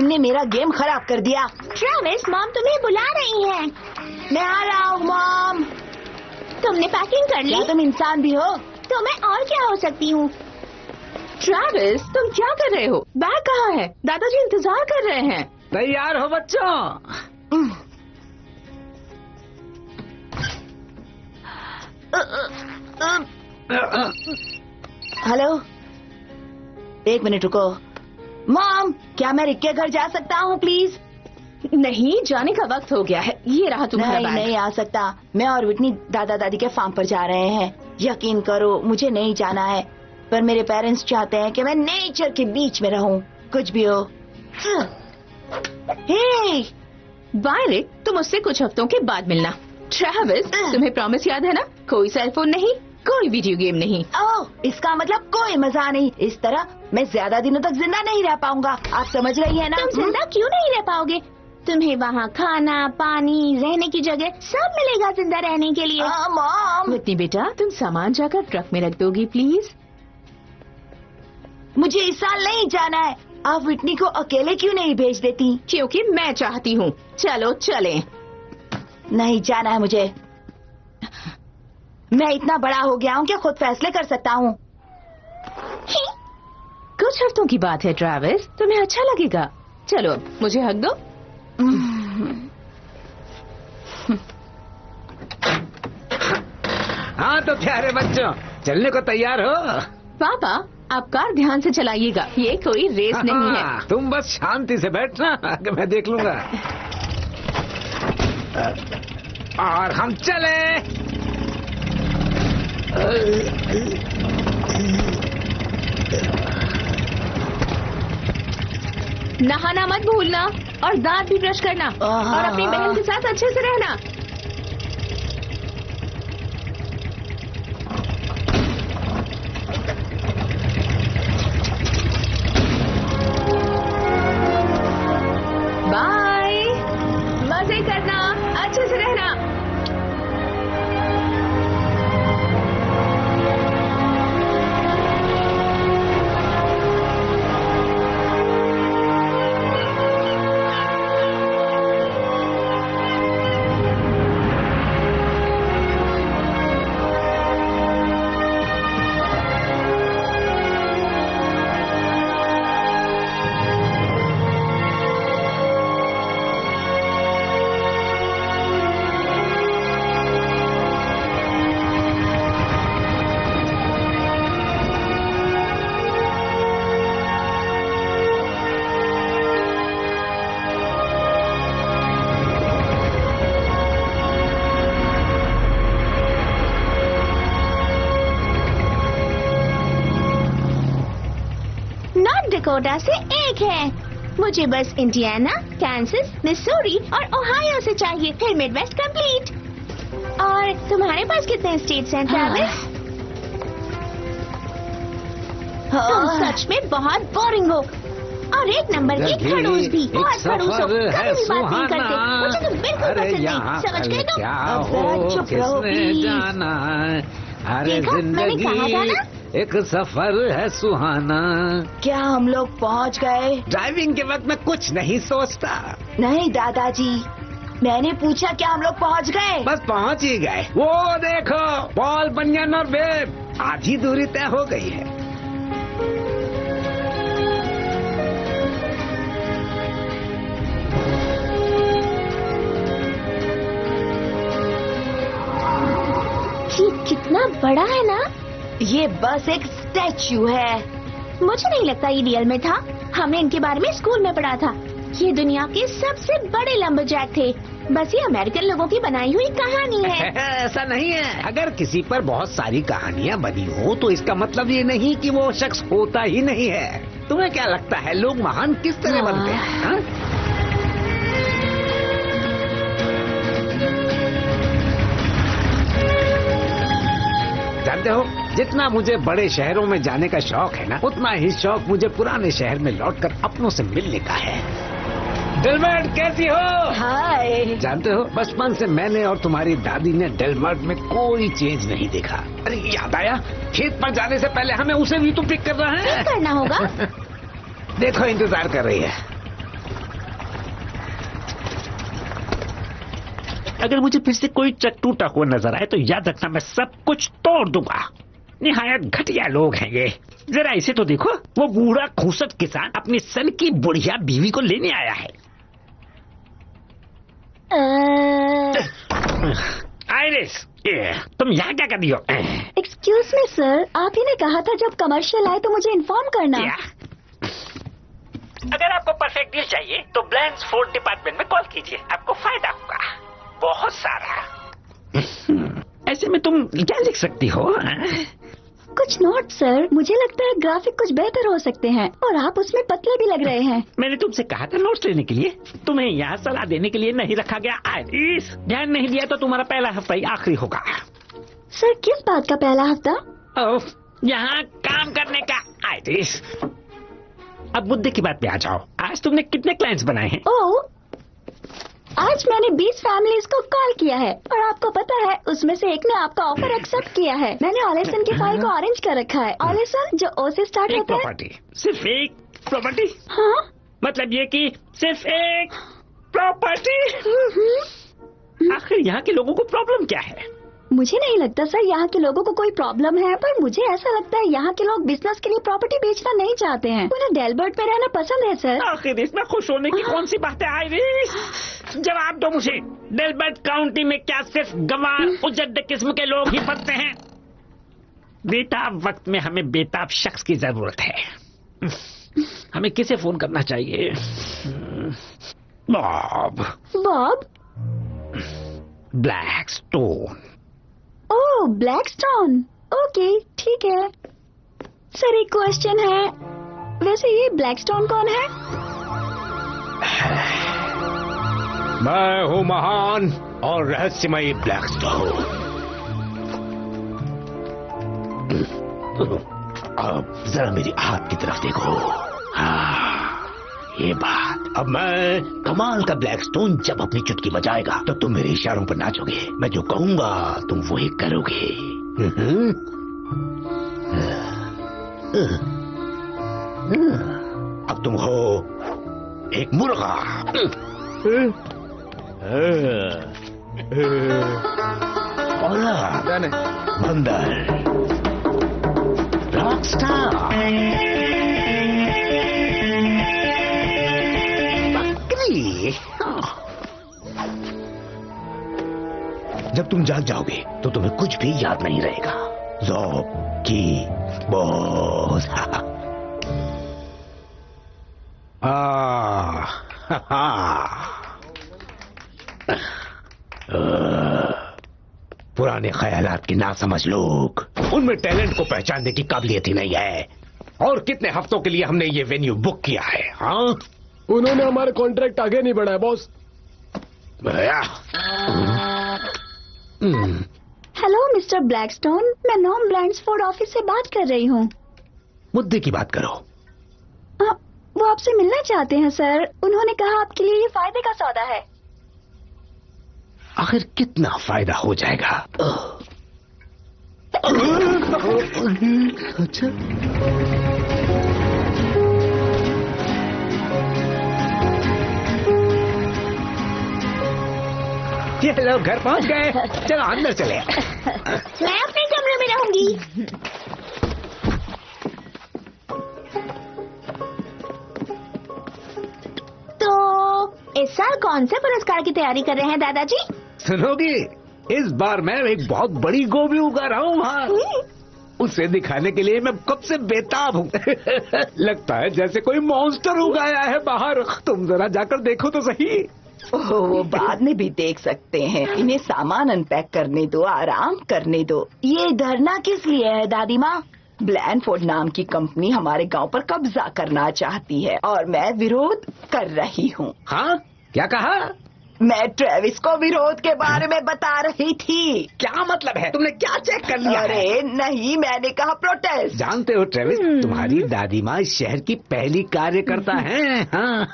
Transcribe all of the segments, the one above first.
तुमने मेरा गेम खराब कर दिया। ट्रेविस, मॉम तुम्हें बुला रही है। मैं आ रहा हूँ मॉम। तुमने पैकिंग कर ली? क्या तुम इंसान भी हो? तो मैं और क्या हो सकती हूँ? ट्रेविस, तुम क्या कर रहे हो? बैग कहाँ है? दादाजी इंतजार कर रहे हैं। तैयार हो बच्चों? हेलो, एक मिनट रुको। मॉम, क्या मैं रिक के घर जा सकता हूँ प्लीज? नहीं, जाने का वक्त हो गया है। ये रहा तुम्हारा बैग। नहीं आ सकता। मैं और विटनी दादा दादी के फार्म पर जा रहे हैं। यकीन करो, मुझे नहीं जाना है, पर मेरे पेरेंट्स चाहते हैं कि मैं नेचर के बीच में रहूं, कुछ भी हो। हे बाय रिक, तुम उससे कुछ हफ्तों के बाद मिलना। ट्रेविस, तुम्हें प्रॉमिस याद है ना? कोई सेलफोन नहीं, कोई वीडियो गेम नहीं। ओह, इसका मतलब कोई मजा नहीं। इस तरह मैं ज्यादा दिनों तक जिंदा नहीं रह पाऊंगा। आप समझ रही है ना? तुम जिंदा क्यों नहीं रह पाओगे? तुम्हें वहाँ खाना, पानी, रहने की जगह सब मिलेगा जिंदा रहने के लिए। मॉम, विटनी बेटा, तुम सामान जाकर ट्रक में रख दोगी प्लीज? मुझे इस साल नहीं जाना है। आप विटनी को अकेले क्यों नहीं भेज देती? क्योंकि मैं चाहती हूँ। चलो चलें। नहीं जाना है मुझे। मैं इतना बड़ा हो गया हूँ कि खुद फैसले कर सकता हूँ। कुछ हफ्तों की बात है ट्रेविस, तुम्हें अच्छा लगेगा। चलो, मुझे हक दो। हाँ तो प्यारे बच्चों, चलने को तैयार हो? पापा, आप कार ध्यान से चलाइएगा, ये कोई रेस नहीं है। तुम बस शांति से बैठना, आगे मैं देख लूंगा। और हम चले। नहाना मत भूलना और दांत भी ब्रश करना और अपनी बहन के साथ अच्छे से रहना। बाय, मजे करना, अच्छे से रहना। डकोटा से एक है। मुझे बस इंडियाना, कांसास, मिसूरी और ओहायो से चाहिए, फिर मिडवेस्ट कंप्लीट। और तुम्हारे पास कितने स्टेट्स हैं ट्रेविस? तुम सच में बहुत बोरिंग हो। और एक नंबर की खड़ूस भी, बहुत खड़ूस हो, कभी भी बात नहीं करते। मुझे तो बिल्कुल पसंद नहीं, समझ गए तुम? अब चुप रहो प्लीज। अरे मैंने कहा था ना? एक सफर है सुहाना। क्या हम लोग पहुंच गए? ड्राइविंग के वक्त मैं कुछ नहीं सोचता। नहीं दादाजी, मैंने पूछा क्या हम लोग पहुंच गए? बस पहुंच ही गए। वो देखो, पॉल बनियन और बेब, आधी दूरी तय हो गई है। ये कितना बड़ा है ना? ये बस एक स्टैच्यू है। मुझे नहीं लगता ये रियल में था। हमने इनके बारे में स्कूल में पढ़ा था। ये दुनिया के सबसे बड़े लंबरजैक थे। बस ये अमेरिकन लोगों की बनाई हुई कहानी है। ऐसा नहीं है। अगर किसी पर बहुत सारी कहानियाँ बनी हो तो इसका मतलब ये नहीं कि वो शख्स होता ही नहीं है। तुम्हें क्या लगता है लोग महान किस तरह बनते हैं? हाँ? जानते हो, जितना मुझे बड़े शहरों में जाने का शौक है ना, उतना ही शौक मुझे पुराने शहर में लौटकर अपनों से मिलने का है। डेलमार्ट कैसी हो? हाय। जानते हो, बचपन से मैंने और तुम्हारी दादी ने डेलमार्ट में कोई चेंज नहीं देखा। अरे याद आया, खेत पर जाने से पहले हमें उसे भी तो पिक करना है। पिक करना होगा। देखो इंतजार कर रही है। अगर मुझे फिर से कोई ट्रक टूटा हुआ नजर आए तो याद रखना मैं सब कुछ तोड़ दूंगा। निहायत घटिया लोग हैं ये। जरा इसे तो देखो, वो बूढ़ा खूसट किसान अपनी सन की बुढ़िया बीवी को लेने आया है। आइरिस, तुम यहाँ क्या कर रही हो? एक्सक्यूज मी सर, आप ही ने कहा था जब कमर्शियल आए तो मुझे इन्फॉर्म करना। अगर आपको परफेक्ट डील चाहिए तो ब्लैंसफोर्ड डिपार्टमेंट में कॉल कीजिए, आपको फायदा होगा बहुत सारा। ऐसे में तुम क्या लिख सकती हो? कुछ नोट सर, मुझे लगता है ग्राफिक कुछ बेहतर हो सकते हैं और आप उसमें पतले भी लग रहे हैं। मैंने तुमसे कहा था नोट्स लेने के लिए, तुम्हें यहाँ सलाह देने के लिए नहीं रखा गया। आइरिस, ध्यान नहीं दिया तो तुम्हारा पहला हफ्ता ही आखिरी होगा। सर किस बात का पहला हफ्ता? यहाँ काम करने का। आइरिस, अब मुद्दे की बात पे आ जाओ। आज तुमने कितने क्लाइंट्स बनाए हैं? ओह, आज मैंने 20 फैमिलीज को कॉल किया है और आपको पता है उसमें से एक ने आपका ऑफर एक्सेप्ट किया है। मैंने ऑलेसन की फाइल को ऑरेंज कर रखा है। ऑलेसन जो ओ से स्टार्ट होता है। प्रॉपर्टी, सिर्फ एक प्रॉपर्टी? हाँ, मतलब ये कि सिर्फ एक प्रॉपर्टी? आखिर यहाँ के लोगों को प्रॉब्लम क्या है? मुझे नहीं लगता सर यहाँ के लोगों को कोई प्रॉब्लम है, पर मुझे ऐसा लगता है यहाँ के लोग बिजनेस के लिए प्रॉपर्टी बेचना नहीं चाहते हैं। उन्हें डेलबर्ट में रहना पसंद है सर। आखिर इसमें खुश होने की कौन सी बात है? आइरिस, जवाब दो मुझे। डेलबर्ट काउंटी में क्या सिर्फ गंवार उजड़ किस्म के लोग ही फंसते हैं? बेताब वक्त में हमें बेताब शख्स की जरूरत है। हमें किसे फोन करना चाहिए? बॉब। बॉब? ब्लैकस्टोन। ओह, ब्लैकस्टोन। ओके, ठीक है सर। एक क्वेश्चन है, वैसे ये ब्लैकस्टोन कौन है? मैं हूँ महान और रहस्यमयी ब्लैकस्टोन। अब जरा मेरी हाथ की तरफ देखो। हाँ, ये बात। अब मैं कमाल का ब्लैकस्टोन जब अपनी चुटकी बजाएगा तो तुम मेरे इशारों पर नाचोगे। मैं जो कहूंगा तुम वही करोगे। अब तुम हो एक मुर्गा, औलाद, बंदर, रॉकस्टार, बकरी। जब तुम जाग जाओगे तो तुम्हें कुछ भी याद नहीं रहेगा। ज़ौक़ की बोझ। पुराने ख्यालात के नासमझ लोग, उनमें टैलेंट को पहचानने की काबिलियत ही नहीं है। और कितने हफ्तों के लिए हमने ये वेन्यू बुक किया है? हाँ, उन्होंने हमारे कॉन्ट्रैक्ट आगे नहीं बढ़ाया बॉस। हेलो मिस्टर ब्लैकस्टोन, मैं नॉम ब्लैंसफोर्ड ऑफिस से बात कर रही हूँ। मुद्दे की बात करो। वो आपसे मिलना चाहते हैं सर। उन्होंने कहा आपके लिए ये फायदे का सौदा है। आखिर कितना फायदा हो जाएगा? अच्छा, ये लोग घर पहुंच गए। चलो अंदर चले। मैं अपने कमरे में रहूंगी। तो इस साल कौन से पुरस्कार की तैयारी कर रहे हैं दादाजी? सुनोगी, इस बार मैं एक बहुत बड़ी गोभी उगा रहा हूँ वहाँ। उसे दिखाने के लिए मैं कब से बेताब हूँ। लगता है जैसे कोई मॉन्स्टर उगाया है बाहर। तुम जरा जाकर देखो तो सही। वो बाद में भी देख सकते हैं। इन्हें सामान अनपैक करने दो, आराम करने दो। ये धरना किस लिए है दादी माँ? ब्लैंडफोर्ड नाम की कंपनी हमारे गांव पर कब्जा करना चाहती है और मैं विरोध कर रही हूँ। हाँ, क्या कहा? मैं ट्रेविस को विरोध के बारे में बता रही थी। क्या मतलब है? तुमने क्या चेक कर लिया? अरे नहीं, मैंने कहा प्रोटेस्ट। जानते हो ट्रेविस, तुम्हारी दादी माँ इस शहर की पहली कार्यकर्ता हैं। हाँ।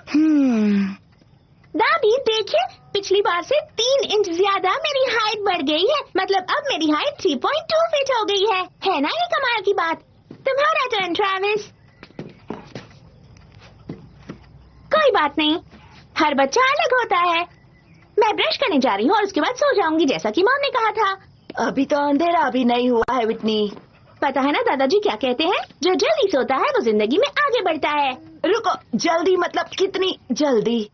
दादी देखिए, पिछली बार से 3 इंच ज्यादा मेरी हाइट बढ़ गई है। मतलब अब मेरी हाइट 3.2 फीट हो गई है ना? ये कमाल की बात। तुम्हारा टर्न ट्रेविस। कोई बात नहीं, हर बच्चा अलग होता है। मैं ब्रश करने जा रही हूँ और उसके बाद सो जाऊंगी, जैसा कि मॉम ने कहा था। अभी तो अंधेरा भी नहीं हुआ है विटनी। पता है ना दादाजी क्या कहते हैं, जो जल्दी सोता है वो जिंदगी में आगे बढ़ता है। रुको, जल्दी मतलब कितनी जल्दी?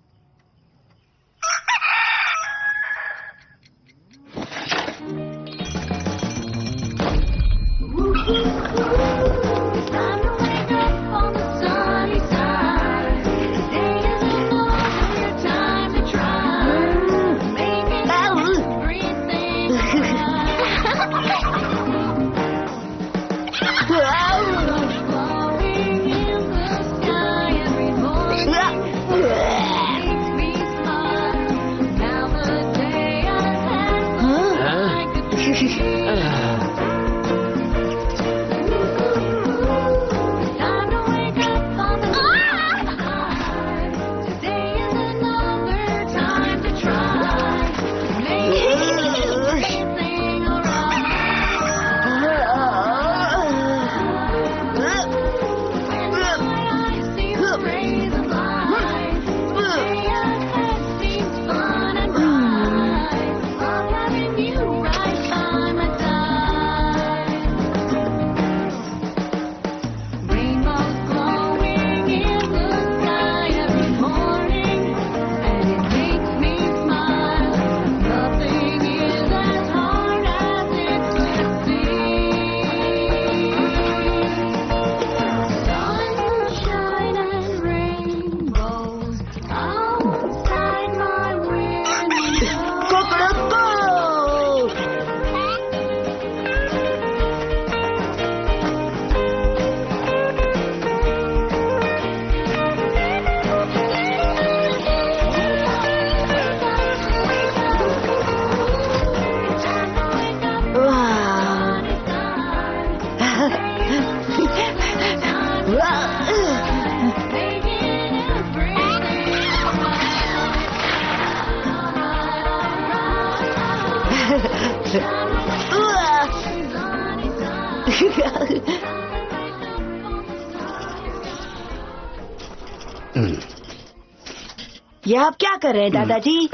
ये आप क्या कर रहे हैं दादाजी?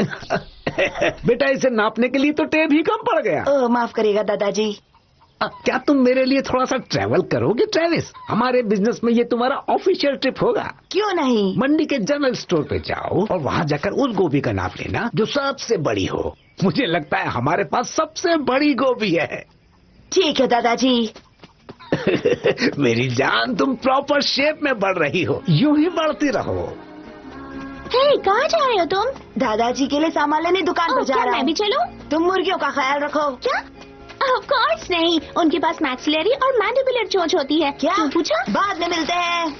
बेटा इसे नापने के लिए तो टेप ही कम पड़ गया। माफ करिएगा दादाजी। क्या तुम मेरे लिए थोड़ा सा ट्रैवल करोगे ट्रेविस? हमारे बिजनेस में ये तुम्हारा ऑफिशियल ट्रिप होगा। क्यों नहीं? मंडी के जनरल स्टोर पे जाओ और वहाँ जाकर उस गोभी का नाप लेना जो सबसे बड़ी हो। मुझे लगता है हमारे पास सबसे बड़ी गोभी है। ठीक है दादाजी। मेरी जान, तुम प्रॉपर शेप में बढ़ रही हो, यूं ही बढ़ती रहो। हे, कहाँ जा रहे हो तुम? दादाजी के लिए सामान लेने दुकान पर जा क्या रहा मैं भी हूँ। चलूं? तुम मुर्गियों का ख्याल रखो। क्या? ऑफ कोर्स नहीं, उनके पास मैक्सिलरी और मैंडिबुलर चोंच होती है। क्या? क्यों पूछा? बाद में मिलते हैं।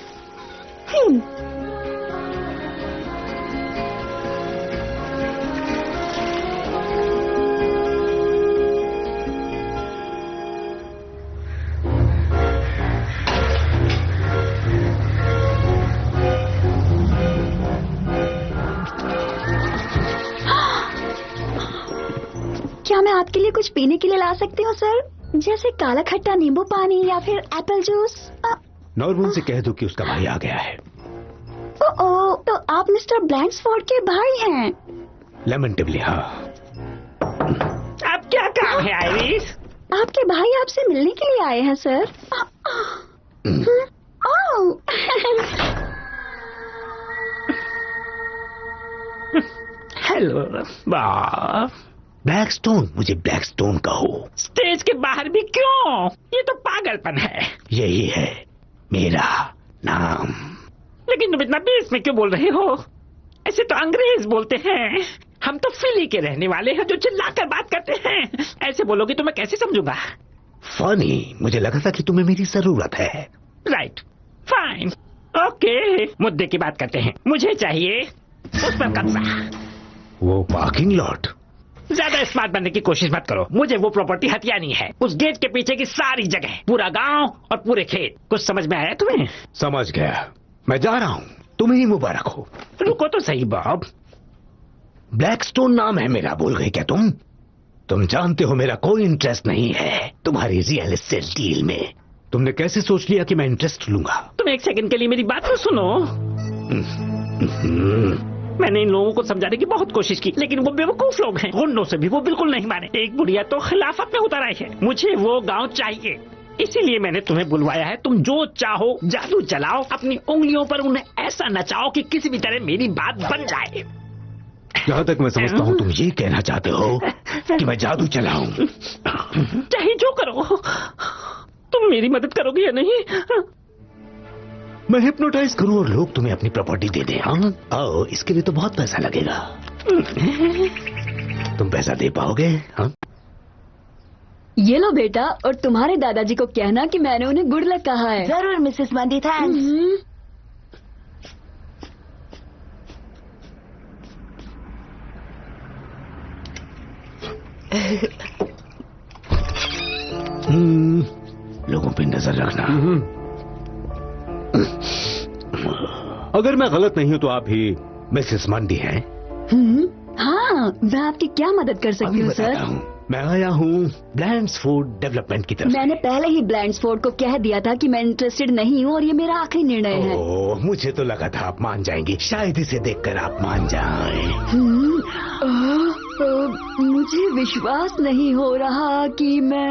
क्या मैं आपके लिए कुछ पीने के लिए ला सकती हूँ सर? जैसे काला खट्टा नींबू पानी या फिर एप्पल जूस? नॉर्मन से कह दो कि उसका भाई आ गया है। ओह, तो आप मिस्टर ब्लैंक्सफोर्ड के भाई हैं? लेमेंटिवली हाँ। अब क्या काम है आइरिस? आपके भाई आपसे मिलने के लिए आए हैं सर। ओह। हेलो बाप। ब्लैकस्टोन, मुझे ब्लैकस्टोन कहो। स्टेज के बाहर भी क्यों? ये तो पागलपन है। यही है मेरा नाम। लेकिन तुम इतना बीच में क्यों बोल रहे हो? ऐसे तो अंग्रेज बोलते हैं। हम तो फिली के रहने वाले हैं जो चिल्लाकर बात करते हैं। ऐसे बोलोगे तो मैं कैसे समझूंगा? फनी, मुझे लगा था कि तुम्हें मेरी जरूरत है। Right, fine, okay. मुद्दे की बात करते हैं। मुझे चाहिए उस पर कब्जा। वो पार्किंग लॉट। ज्यादा स्मार्ट बनने की कोशिश मत करो। मुझे वो प्रॉपर्टी हथियानी है। उस गेट के पीछे की सारी जगह, पूरा गांव और पूरे खेत। कुछ समझ में आया तुम्हें? समझ गया, मैं जा रहा हूँ। तुम्हें ही मुबारक हो। रुको तो सही बॉब। ब्लैकस्टोन नाम है मेरा, भूल गए क्या तुम? तुम जानते हो मेरा कोई इंटरेस्ट नहीं है तुम्हारी रियल एस्टेट डील में। तुमने कैसे सोच लिया कि मैं इंटरेस्ट लूंगा? तुम एक सेकंड के लिए मेरी बात तो सुनो। मैंने इन लोगों को समझाने की बहुत कोशिश की, लेकिन वो बेवकूफ लोग हैं। गुंडों से भी वो बिल्कुल नहीं माने। एक बुढ़िया तो खिलाफत में उतर आई है। मुझे वो गांव चाहिए, इसीलिए मैंने तुम्हें बुलवाया है। तुम जो चाहो जादू चलाओ, अपनी उंगलियों पर उन्हें ऐसा नचाओ कि किसी भी तरह मेरी बात बन जाए। जहाँ तक मैं समझता हूँ तुम ये कहना चाहते हो कि मैं जादू चलाऊं। चाहे जो करो, तुम मेरी मदद करोगे या नहीं? मैं हिप्नोटाइज करूं और लोग तुम्हें अपनी प्रॉपर्टी दे दें? हाँ, आओ, इसके लिए तो बहुत पैसा लगेगा। तुम पैसा दे पाओगे? हाँ? ये लो बेटा, और तुम्हारे दादाजी को कहना कि मैंने उन्हें गुड लक कहा है। जरूर मिसेस मंदी, थैंक्स। लोगों पे नजर रखना। अगर मैं गलत नहीं हूं तो आप ही मिसेस मंडी हैं? हाँ, मैं आपकी क्या मदद कर सकती हूँ सर? मैं आया हूँ ब्लैंड्स फूड डेवलपमेंट की तरफ। मैंने पहले ही ब्लैंड्सफोर्ड को कह दिया था कि मैं इंटरेस्टेड नहीं हूँ और ये मेरा आखिरी निर्णय है। ओह, मुझे तो लगा था आप मान जाएंगी। शायद इसे देखकर आप मान जाएं। मुझे विश्वास नहीं हो रहा कि मैं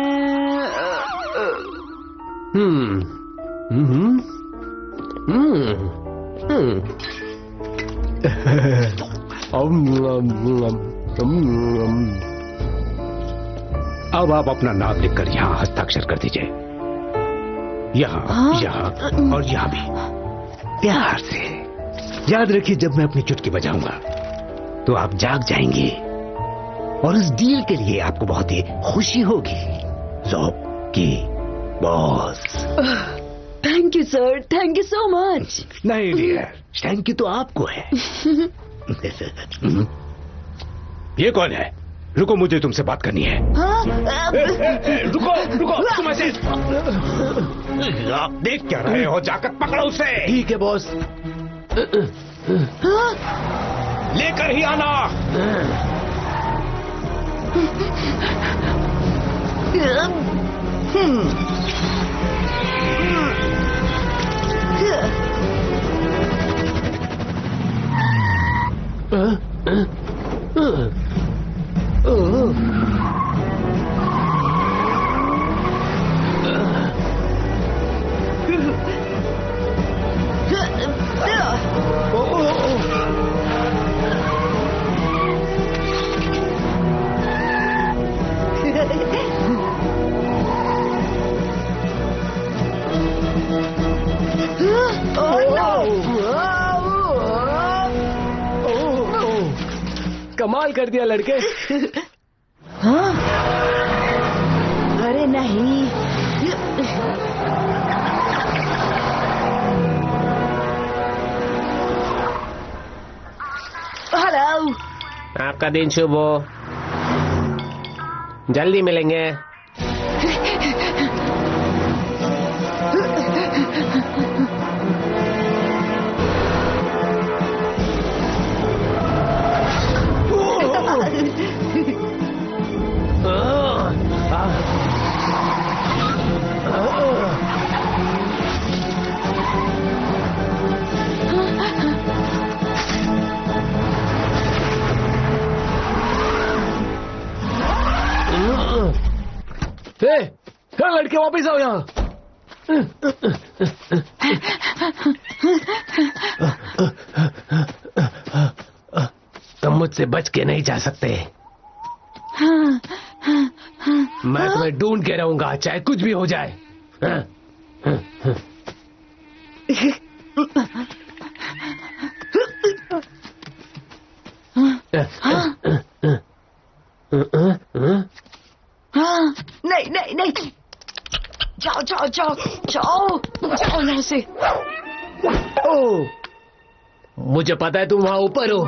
अब आप अपना नाम लिखकर यहाँ हस्ताक्षर कर दीजिए। यहाँ, यहाँ और यहाँ भी, प्यार से। याद रखिए, जब मैं अपनी चुटकी बजाऊंगा तो आप जाग जाएंगे और इस डील के लिए आपको बहुत ही खुशी होगी। की boss. Thank you sir, thank you so much. नहीं डियर, थैंक यू तो आपको है। ये कौन है? रुको, मुझे तुमसे बात करनी है। रुको रुको, तुम ऐसे आप देख क्या रहे हो? जाकर पकड़ो उसे। ठीक है बॉस। लेकर ही आना। कमाल कर दिया लड़के। हाँ? अरे नहीं। हेलो। आपका दिन शुभ हो। जल्दी मिलेंगे। लड़के वापिस आओ यहाँ। तुम मुझसे बच के नहीं जा सकते। मैं तुम्हें ढूंढ के रहूंगा, चाहे कुछ भी हो जाए। नहीं नहीं नहीं, जाओ जाओ जाओ जाओ जाओ यहाँ से। ओह, मुझे पता है तुम वहां ऊपर हो।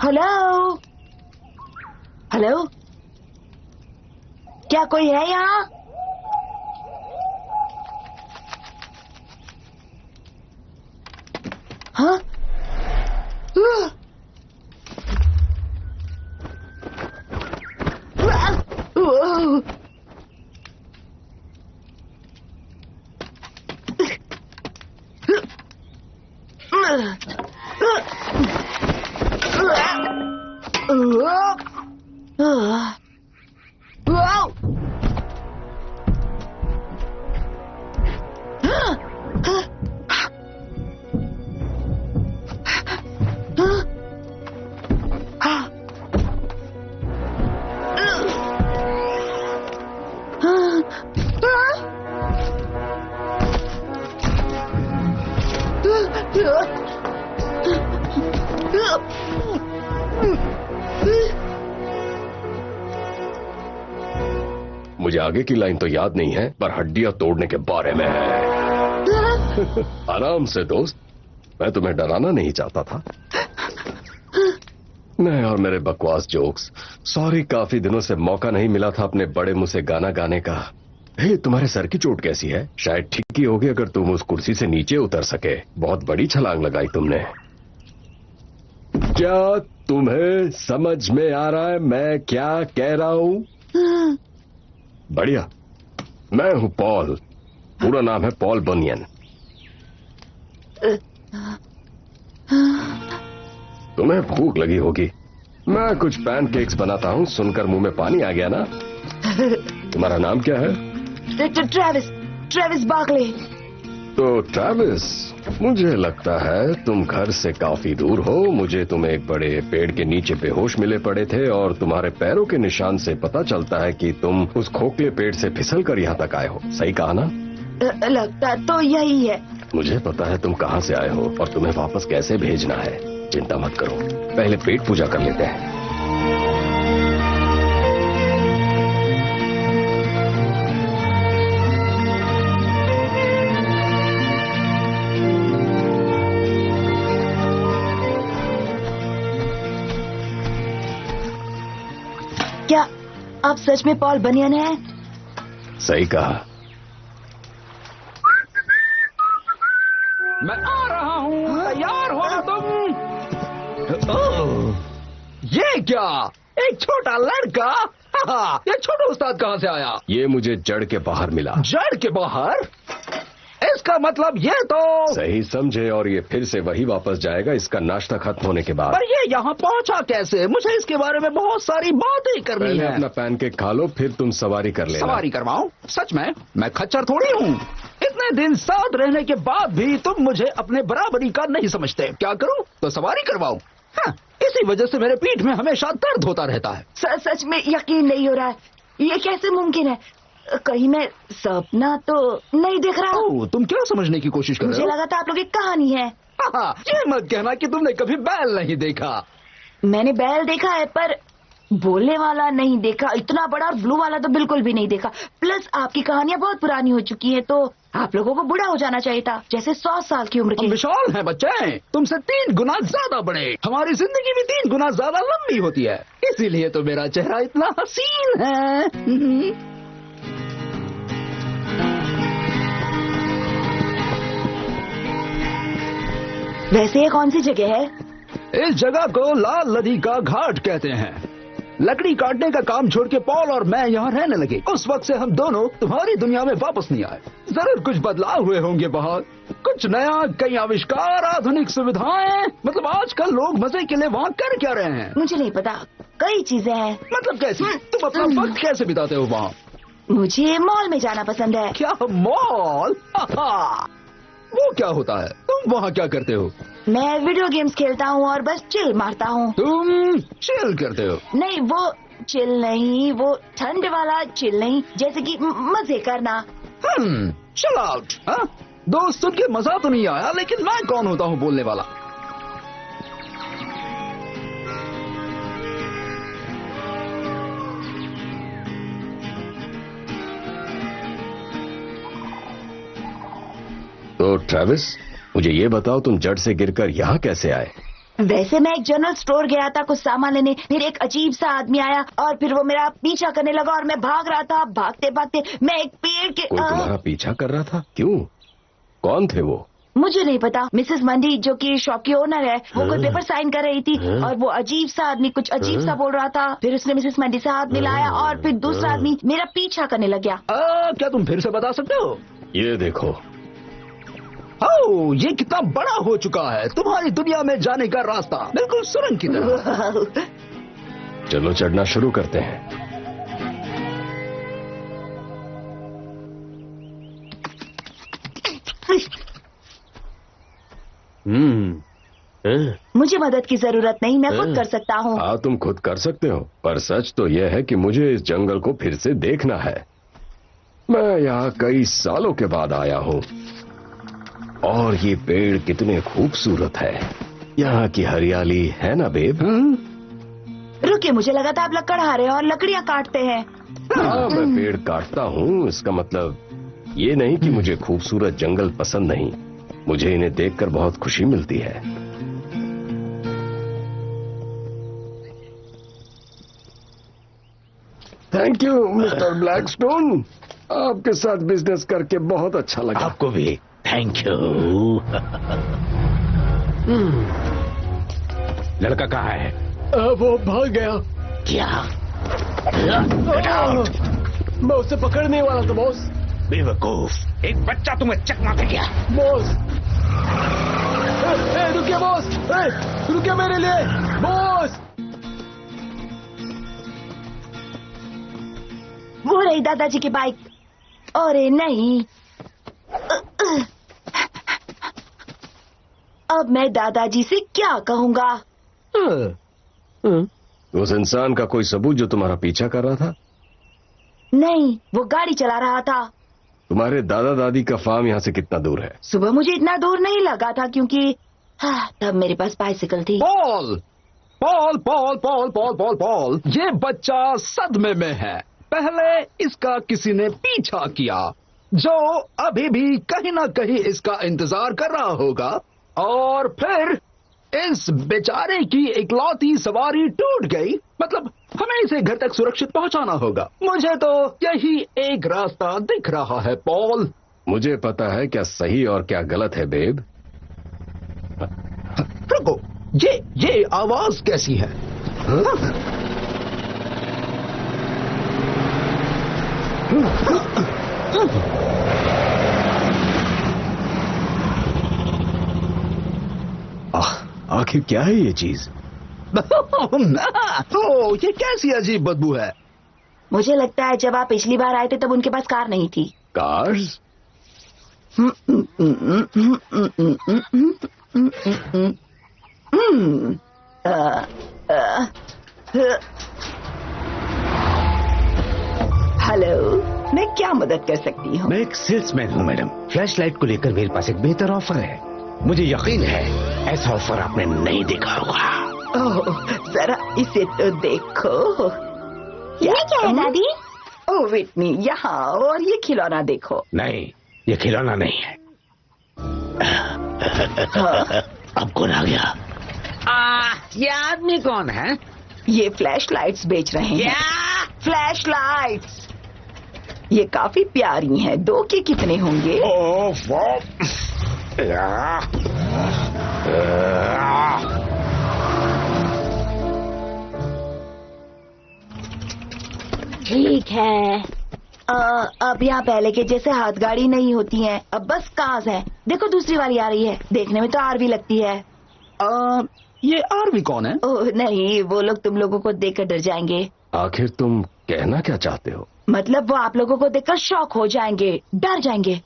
हेलो हेलो, क्या कोई है यहाँ? हाँ? मुझे आगे की लाइन तो याद नहीं है, पर हड्डियां तोड़ने के बारे में है। आराम से दोस्त, मैं तुम्हें डराना नहीं चाहता था। मैं और मेरे बकवास जोक्स। सॉरी, काफी दिनों से मौका नहीं मिला था अपने बड़े मुंह से गाना गाने का। हे, तुम्हारे सर की चोट कैसी है? शायद ठीक ही होगी अगर तुम उस कुर्सी से नीचे उतर सके। बहुत बड़ी छलांग लगाई तुमने। क्या तुम्हें समझ में आ रहा है मैं क्या कह रहा हूँ? बढ़िया। मैं हूँ पॉल, पूरा नाम है पॉल बनियन। तुम्हें भूख लगी होगी, मैं कुछ पैनकेक्स बनाता हूँ। सुनकर मुंह में पानी आ गया ना? तुम्हारा नाम क्या है? Travis Berkeley. तो ट्रेविस, मुझे लगता है तुम घर से काफी दूर हो। मुझे तुम एक बड़े पेड़ के नीचे बेहोश मिले पड़े थे और तुम्हारे पैरों के निशान से पता चलता है कि तुम उस खोखले पेड़ से फिसल कर यहाँ तक आए हो। सही कहा ना? लगता तो यही है। मुझे पता है तुम कहाँ से आए हो और तुम्हें वापस कैसे भेजना है। चिंता मत करो, पहले पेट पूजा कर लेते हैं। क्या आप सच में पॉल बनियन हैं? सही कहा। मैं आ रहा हूँ, तैयार हो ना तुम? ये क्या, एक छोटा लड़का? ये छोटा उस्ताद कहाँ से आया? ये मुझे जड़ के बाहर मिला। जड़ के बाहर? इसका मतलब ये तो सही समझे, और ये फिर से वही वापस जाएगा इसका नाश्ता खत्म होने के बाद। पर ये यहाँ पहुँचा कैसे? मुझे इसके बारे में बहुत सारी बातें करनी पहले है। अपना पैनकेक खा लो, फिर तुम सवारी कर लेना। सवारी करवाऊं? सच में? मैं खच्चर थोड़ी हूँ। इतने दिन साथ रहने के बाद भी तुम मुझे अपने बराबरी का नहीं समझते। क्या करूं? तो सवारी करवाऊं? हाँ, इसी वजह से मेरे पीठ में हमेशा दर्द होता रहता है। सच में यकीन नहीं हो रहा है। ये कैसे मुमकिन है? कहीं मैं सपना तो नहीं देख रहा हूँ? तुम क्या समझने की कोशिश कर रहे हो? मुझे लगा था आप लोग एक कहानी है। ये मत कहना कि तुमने कभी बैल नहीं देखा। मैंने बैल देखा है, पर बोलने वाला नहीं देखा। इतना बड़ा और ब्लू वाला तो बिल्कुल भी नहीं देखा। प्लस आपकी कहानियाँ बहुत पुरानी हो चुकी है, तो आप लोगों को बूढ़ा हो जाना चाहिए था, जैसे 100 साल की उम्र के। हम विशाल हैं बच्चे, तुमसे 3 गुना ज्यादा बड़े। हमारी जिंदगी भी 3 गुना ज्यादा लंबी होती है, इसीलिए तो मेरा चेहरा इतना हसीन है। वैसे ये कौन सी जगह है? इस जगह को लाल नदी का घाट कहते हैं। लकड़ी काटने का काम छोड़ के पॉल और मैं यहाँ रहने लगे। उस वक्त से हम दोनों तुम्हारी दुनिया में वापस नहीं आए। जरूर कुछ बदलाव हुए होंगे, बहुत कुछ नया, कई आविष्कार, आधुनिक सुविधाएं। मतलब आजकल लोग मजे के लिए वहाँ कर क्या रहे हैं? मुझे नहीं पता, कई चीजें हैं। मतलब कैसी? तुम अपना वक्त कैसे बिताते हो वहाँ? मुझे मॉल में जाना पसंद है। क्या मॉल? वो क्या होता है? तुम वहाँ क्या करते हो? मैं वीडियो गेम्स खेलता हूँ और बस चिल मारता हूँ। तुम चिल करते हो? नहीं, वो चिल नहीं, वो ठंड वाला चिल नहीं, जैसे कि मजे करना। Chill out. दोस्त सुन के मजा तो नहीं आया, लेकिन मैं कौन होता हूँ बोलने वाला? तो ट्रेविस, मुझे ये बताओ तुम जड़ से गिरकर यहाँ कैसे आए? वैसे मैं एक जनरल स्टोर गया था कुछ सामान लेने, फिर एक अजीब सा आदमी आया और फिर वो मेरा पीछा करने लगा और मैं भाग रहा था। भागते भागते मैं एक पेड़ के कोई तुम्हारा पीछा कर रहा था? क्यों? कौन थे वो? मुझे नहीं पता। मिसेस मंडी जो कि शॉप की ओनर है, वो कोई पेपर साइन कर रही थी और वो अजीब सा आदमी कुछ अजीब सा बोल रहा था। फिर उसने मिसेस मंडी से हाथ मिलाया और फिर दूसरा आदमी मेरा पीछा करने लग गया। क्या तुम फिर से बता सकते हो? ये देखो। ओह, ये कितना बड़ा हो चुका है। तुम्हारी दुनिया में जाने का रास्ता बिल्कुल सुरंग की तरह। चलो चढ़ना शुरू करते हैं। मुझे मदद की जरूरत नहीं, मैं खुद कर सकता हूँ। हाँ, तुम खुद कर सकते हो, पर सच तो यह है कि मुझे इस जंगल को फिर से देखना है। मैं यहाँ कई सालों के बाद आया हूँ और ये पेड़ कितने खूबसूरत है। यहाँ की हरियाली है ना बेब? रुकिए, मुझे लगा था आप लकड़ रहे और लकड़ियाँ काटते हैं। हाँ, मैं पेड़ काटता हूँ। इसका मतलब ये नहीं कि मुझे खूबसूरत जंगल पसंद नहीं। मुझे इन्हें देखकर बहुत खुशी मिलती है। थैंक यू मिस्टर ब्लैकस्टोन, आपके साथ बिजनेस करके बहुत अच्छा लगा। आपको भी थैंक यू। लड़का कहाँ है? वो भाग गया। क्या? मैं उसे पकड़ने वाला था बॉस। बेवकूफ, एक बच्चा तुम्हें चकमा दे गया। बॉस, रुकिए बॉस, रुकिए मेरे लिए बॉस। वो रही दादाजी की बाइक। अरे नहीं, अब मैं दादाजी से क्या कहूँगा? उस इंसान का कोई सबूत जो तुम्हारा पीछा कर रहा था? नहीं, वो गाड़ी चला रहा था। तुम्हारे दादा दादी का फार्म यहाँ से कितना दूर है? सुबह मुझे इतना दूर नहीं लगा था क्योंकि तब मेरे पास बाइसिकल थी। Paul Paul Paul Paul Paul Paul Paul, ये बच्चा सदमे में है। पहले इसका किसी ने पीछा किया जो अभी भी कहीं ना कहीं इसका इंतजार कर रहा होगा, और फिर इस बेचारे की इकलौती सवारी टूट गई। मतलब हमें इसे घर तक सुरक्षित पहुंचाना होगा। मुझे तो यही एक रास्ता दिख रहा है पॉल। मुझे पता है क्या सही और क्या गलत है बेब। रुको, ये आवाज कैसी है? आखिर क्या है ये चीज? तो ये कैसी अजीब बदबू है? मुझे लगता है जब आप पिछली बार आए थे तब उनके पास कार नहीं थी। कार्स? हेलो, मैं क्या मदद कर सकती हूँ? मैं एक सेल्समैन हूँ मैडम। फ्लैशलाइट को लेकर मेरे पास एक बेहतर ऑफर है। मुझे यकीन है ऐसा ऑफर आपने नहीं देखा होगा। ओह, जरा इसे तो देखो। ये क्या है दादी? ओह विटनी, यहाँ और ये खिलौना देखो। नहीं, ये खिलौना नहीं है। अब कौन आ गया? ये आदमी कौन है? ये फ्लैश लाइट्स बेच रहे हैं। फ्लैश लाइट्स ये काफी प्यारी हैं। 2 के कितने होंगे? ठीक है। अब यहाँ पहले के जैसे हाथ गाड़ी नहीं होती हैं, अब बस कार्स है। देखो दूसरी वाली आ रही है, देखने में तो आरवी लगती है। ये आरवी कौन है? ओह नहीं, वो लोग तुम लोगों को देखकर डर जाएंगे। आखिर तुम कहना क्या चाहते हो? मतलब वो आप लोगों को देखकर शॉक हो जाएंगे, डर जाएंगे,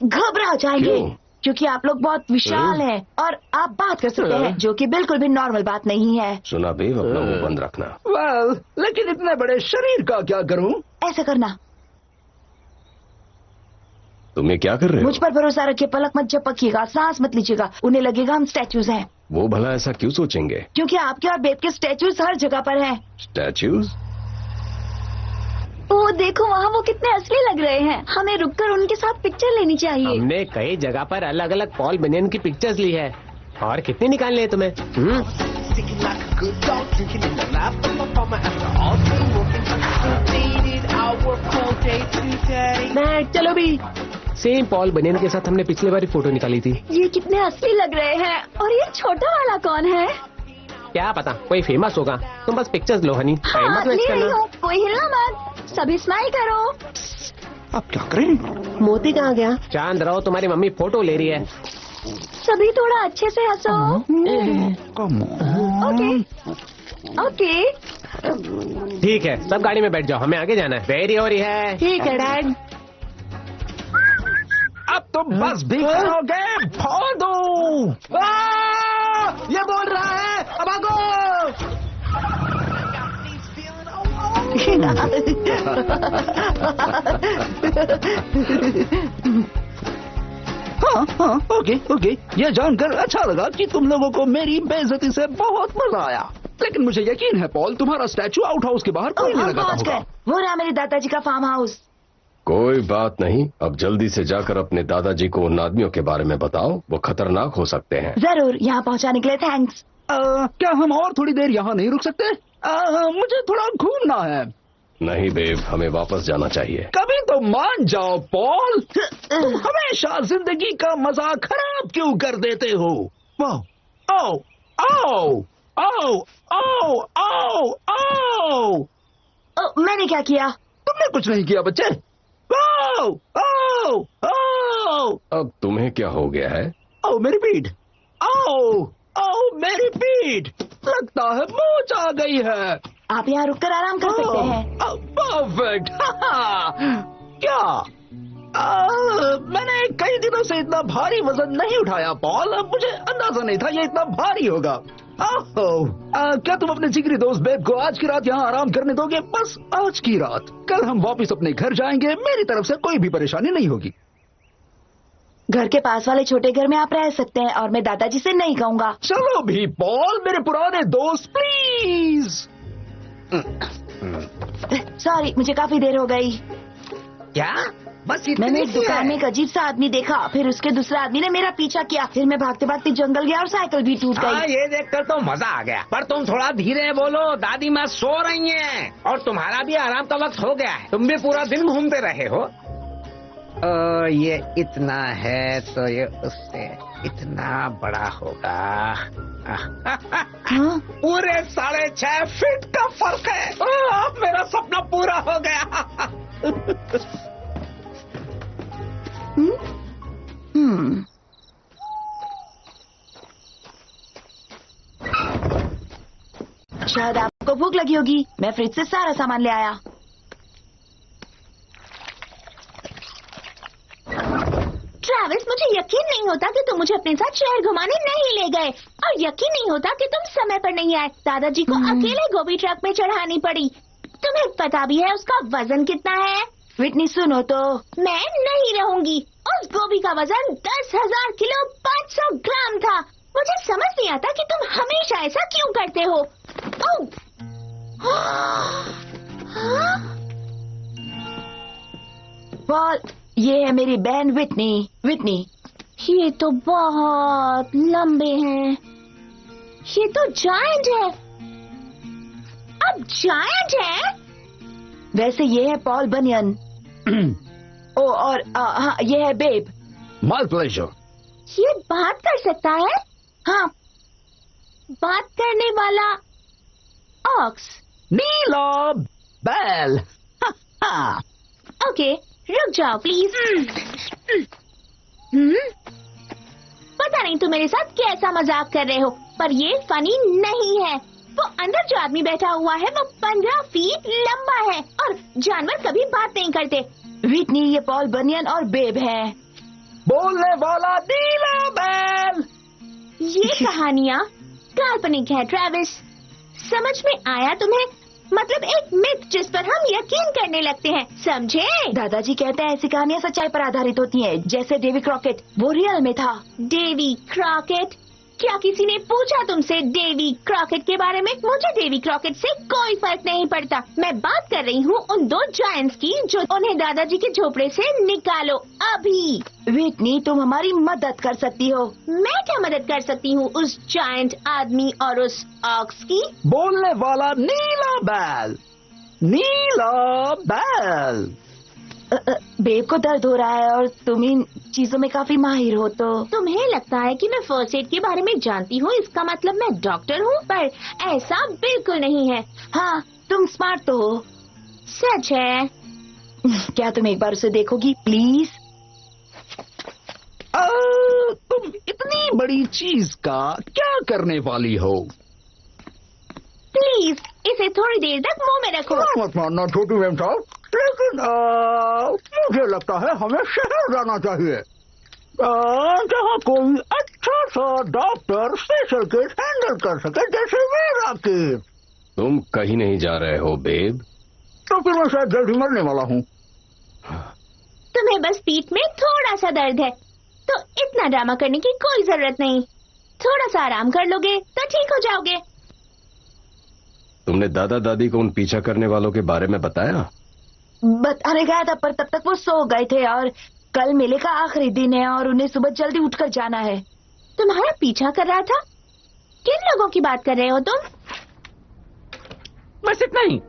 घबरा जाएंगे। क्यों? क्योंकि आप लोग बहुत विशाल हैं और आप बात कर सकते हैं, जो कि बिल्कुल भी नॉर्मल बात नहीं है। सुना बेब, अपना मुंह बंद रखना। वेल, लेकिन इतने बड़े शरीर का क्या करूं? ऐसा करना। तुम ये क्या कर रहे हो? मुझ पर भरोसा रखिए, पलक मत झपकिएगा, सांस मत लीजिएगा। उन्हें लगेगा हम स्टैचूज हैं। वो भला ऐसा क्यों सोचेंगे? क्योंकि आपके और बेब के स्टैचूज हर जगह पर हैं। स्टैचूज? वो वो देखो वहाँ वो कितने असली लग रहे हैं। हमें रुककर उनके साथ पिक्चर लेनी चाहिए। हमने कई जगह पर अलग अलग पॉल बनियन की पिक्चर्स ली है। और कितनी निकालनी है तुम्हें? चलो भी। सेम पॉल बनियन के साथ हमने पिछले बार फोटो निकाली थी। ये कितने असली लग रहे हैं। और ये छोटा वाला कौन है? क्या पता, कोई फेमस होगा। तुम बस पिक्चर्स लो हनी। टाइम मत वेस्ट करना। कोई हिलना मत, सभी स्माइल करो। अब क्या करें? मोती कहाँ गया? चांद रहो, तुम्हारी मम्मी फोटो ले रही है। सभी थोड़ा अच्छे से हंसो। ओके ओके ठीक है, सब गाड़ी में बैठ जाओ, हमें आगे जाना है। देरी हो रही है। ठीक है डैड। अब तुम बस भी करोगे? फोड़ दो। ये बोल रहा है, अब आगो। हाँ, ओके। ये जानकर अच्छा लगा कि तुम लोगों को मेरी बेइज्जती से बहुत मजा आया। लेकिन मुझे यकीन है पॉल, तुम्हारा स्टैचू आउट हाउस के बाहर कोई नहीं लगाता होगा। वो रहा मेरे दादाजी का फार्म हाउस। कोई बात नहीं, अब जल्दी से जाकर अपने दादाजी को उन आदमियों के बारे में बताओ, वो खतरनाक हो सकते हैं। जरूर, यहाँ पहुँचाने के लिए थैंक्स। क्या हम और थोड़ी देर यहाँ नहीं रुक सकते? मुझे थोड़ा घूमना है। नहीं बेब, हमें वापस जाना चाहिए। कभी तो मान जाओ पॉल, तुम हमेशा जिंदगी का मजा खराब क्यों कर देते हो? आओ आओ आओ आओ आओ आओ। मैंने क्या किया? तुमने कुछ नहीं किया बच्चे। आओ आओ आओ। अब तुम्हें क्या हो गया है? आओ मेरी पीठ। आओ आओ मेरी पीठ। लगता है मोच आ गई है। आप यहाँ रुककर आराम कर सकते हैं। परफेक्ट। क्या मैंने कई दिनों से इतना भारी वजन नहीं उठाया पॉल। मुझे अंदाजा नहीं था ये इतना भारी होगा। क्या तुम अपने जिगरी दोस्त बेब को आज की रात यहाँ आराम करने दोगे? बस आज की रात। कल हम वापस अपने घर जाएंगे। मेरी तरफ से कोई भी परेशानी नहीं होगी। घर के पास वाले छोटे घर में आप रह सकते हैं और मैं दादाजी से नहीं कहूँगा। चलो भी पॉल, मेरे पुराने दोस्त प्लीज। सॉरी, मुझे काफी देर हो गई। क्या? बस मैंने एक दुकान में एक अजीब सा आदमी देखा, फिर उसके दूसरे आदमी ने मेरा पीछा किया, फिर मैं भागते भागते जंगल गया और साइकिल भी टूट गई। ये देखकर तो मजा आ गया, पर तुम थोड़ा धीरे बोलो, दादी माँ सो रही हैं और तुम्हारा भी आराम का वक्त हो गया है। तुम भी पूरा दिन घूमते रहे हो। ये इतना है तो ये उससे इतना बड़ा होगा। पूरे 6.5 फीट का फर्क है। अब मेरा सपना पूरा हो गया। शायद आपको भूख लगी होगी, मैं फ्रिज से सारा सामान ले आया। ट्रैविस, मुझे यकीन नहीं होता कि तुम मुझे अपने साथ शहर घुमाने नहीं ले गए, और यकीन नहीं होता कि तुम समय पर नहीं आए। दादाजी को अकेले गोभी ट्रक में चढ़ानी पड़ी। तुम्हें पता भी है उसका वजन कितना है? विटनी सुनो तो, मैं नहीं रहूंगी। उस गोभी का वजन 10,000 किलो 500 ग्राम था। मुझे समझ नहीं आता कि तुम हमेशा ऐसा क्यों करते हो। पॉल, ये है मेरी बहन विटनी। विटनी, ये तो बहुत लंबे हैं। ये तो जायंट है। अब जायंट है। वैसे ये है पॉल बनियन। ओ, और हाँ, ये है बेब। My pleasure. ये बात कर सकता है? हाँ, बात करने वाला ऑक्स। नीला बैल। ओके, रुक जाओ प्लीज। पता नहीं तुम मेरे साथ कैसा मजाक कर रहे हो, पर ये फनी नहीं है। वो अंदर जो आदमी बैठा हुआ है वो 15 फीट लंबा है और जानवर कभी बात नहीं करते। विटनी, ये पॉल बनियन और बेब है। बोलने वाला नीला बैल। ये कहानियाँ काल्पनिक है ट्रैविस। समझ में आया तुम्हें? मतलब एक मिथ जिस पर हम यकीन करने लगते हैं, समझे? दादाजी कहते हैं ऐसी कहानियाँ सच्चाई पर आधारित होती हैं, जैसे डेवी क्रॉकेट, वो रियल में था। Davy Crockett? क्या किसी ने पूछा तुमसे डेवी क्रॉकेट के बारे में? मुझे डेवी क्रॉकेट से कोई फर्क नहीं पड़ता। मैं बात कर रही हूँ उन 2 जायंट्स की जो उन्हें दादाजी के झोपड़े से निकालो अभी। विटनी, तुम हमारी मदद कर सकती हो। मैं क्या मदद कर सकती हूँ उस जायंट आदमी और उस ऑक्स की? बोलने वाला नीला बैल, नीला बैल। बेब को दर्द हो रहा है और तुम इन चीजों में काफी माहिर हो, तो तुम्हें लगता है कि मैं फर्स्ट एड के बारे में जानती हूँ, इसका मतलब मैं डॉक्टर हूँ? पर ऐसा बिल्कुल नहीं है। हाँ, तुम स्मार्ट तो हो। सच है। क्या तुम एक बार उसे देखोगी प्लीज? तुम इतनी बड़ी चीज का क्या करने वाली हो? प्लीज इसे थोड़ी देर तक मुंह में रखो। मत मारना छोटू मैम साहब, लेकिन मुझे लगता है हमें शहर जाना चाहिए, जहाँ कोई अच्छा सा डॉक्टर स्पेशल केस हैंडल कर सके, जैसे मेरा केस। तुम कहीं नहीं जा रहे हो बेब? तो फिर मैं शायद जल्दी मरने वाला हूँ। तुम्हें बस पीठ में थोड़ा सा दर्द है, तो इतना ड्रामा करने की कोई जरूरत नहीं। थोड़ा सा आराम कर लोगे तो ठीक हो जाओगे। तुमने दादा दादी को उन पीछा करने वालों के बारे में बताया? बताने गया था, पर तब तक वो सो गए थे और कल मेले का आखिरी दिन है और उन्हें सुबह जल्दी उठकर जाना है। तुम्हारा पीछा कर रहा था? किन लोगों की बात कर रहे हो तुम? बस इतना ही।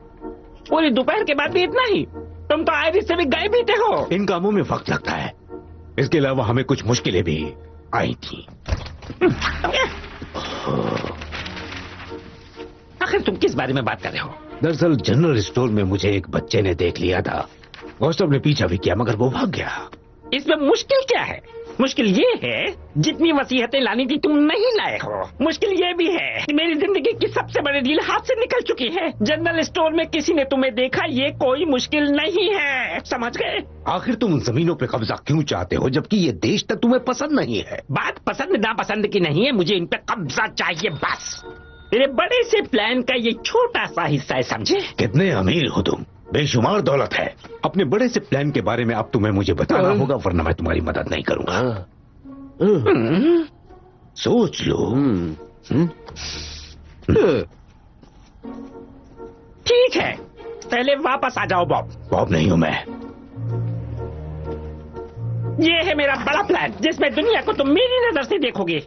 पूरी दोपहर के बाद भी इतना ही। तुम तो आयरिस से भी गए भी थे हो। इन कामों में वक्त लगता है। इसके अलावा हमें कुछ मुश्किलें भी आई थी। आखिर तुम किस बारे में बात कर रहे हो? दरअसल जनरल स्टोर में मुझे एक बच्चे ने देख लिया था। गौस्टव ने पीछा भी किया मगर वो भाग गया। इसमें मुश्किल क्या है? मुश्किल ये है जितनी वसीयतें लानी थी तुम नहीं लाए हो। मुश्किल ये भी है कि मेरी जिंदगी की सबसे बड़ी डील हाथ से निकल चुकी है। जनरल स्टोर में किसी ने तुम्हें देखा, ये कोई मुश्किल नहीं है, समझ गए? आखिर तुम उन जमीनों पे कब्जा क्यों चाहते हो जबकि ये देश तक तुम्हें पसंद नहीं है? बात पसंद नापसंद की नहीं है, मुझे इन पे कब्जा चाहिए बस। मेरे बड़े से प्लान का ये छोटा सा हिस्सा है, समझे? कितने अमीर हो तुम, बेशुमार दौलत है। अपने बड़े से प्लान के बारे में अब तुम्हें मुझे बताना होगा, वरना मैं तुम्हारी मदद नहीं करूंगा। सोच लो। ठीक है, पहले वापस आ जाओ बॉब। बॉब नहीं हूं मैं। ये है मेरा बड़ा प्लान जिसमें दुनिया को तुम मेरी नजर से देखोगे।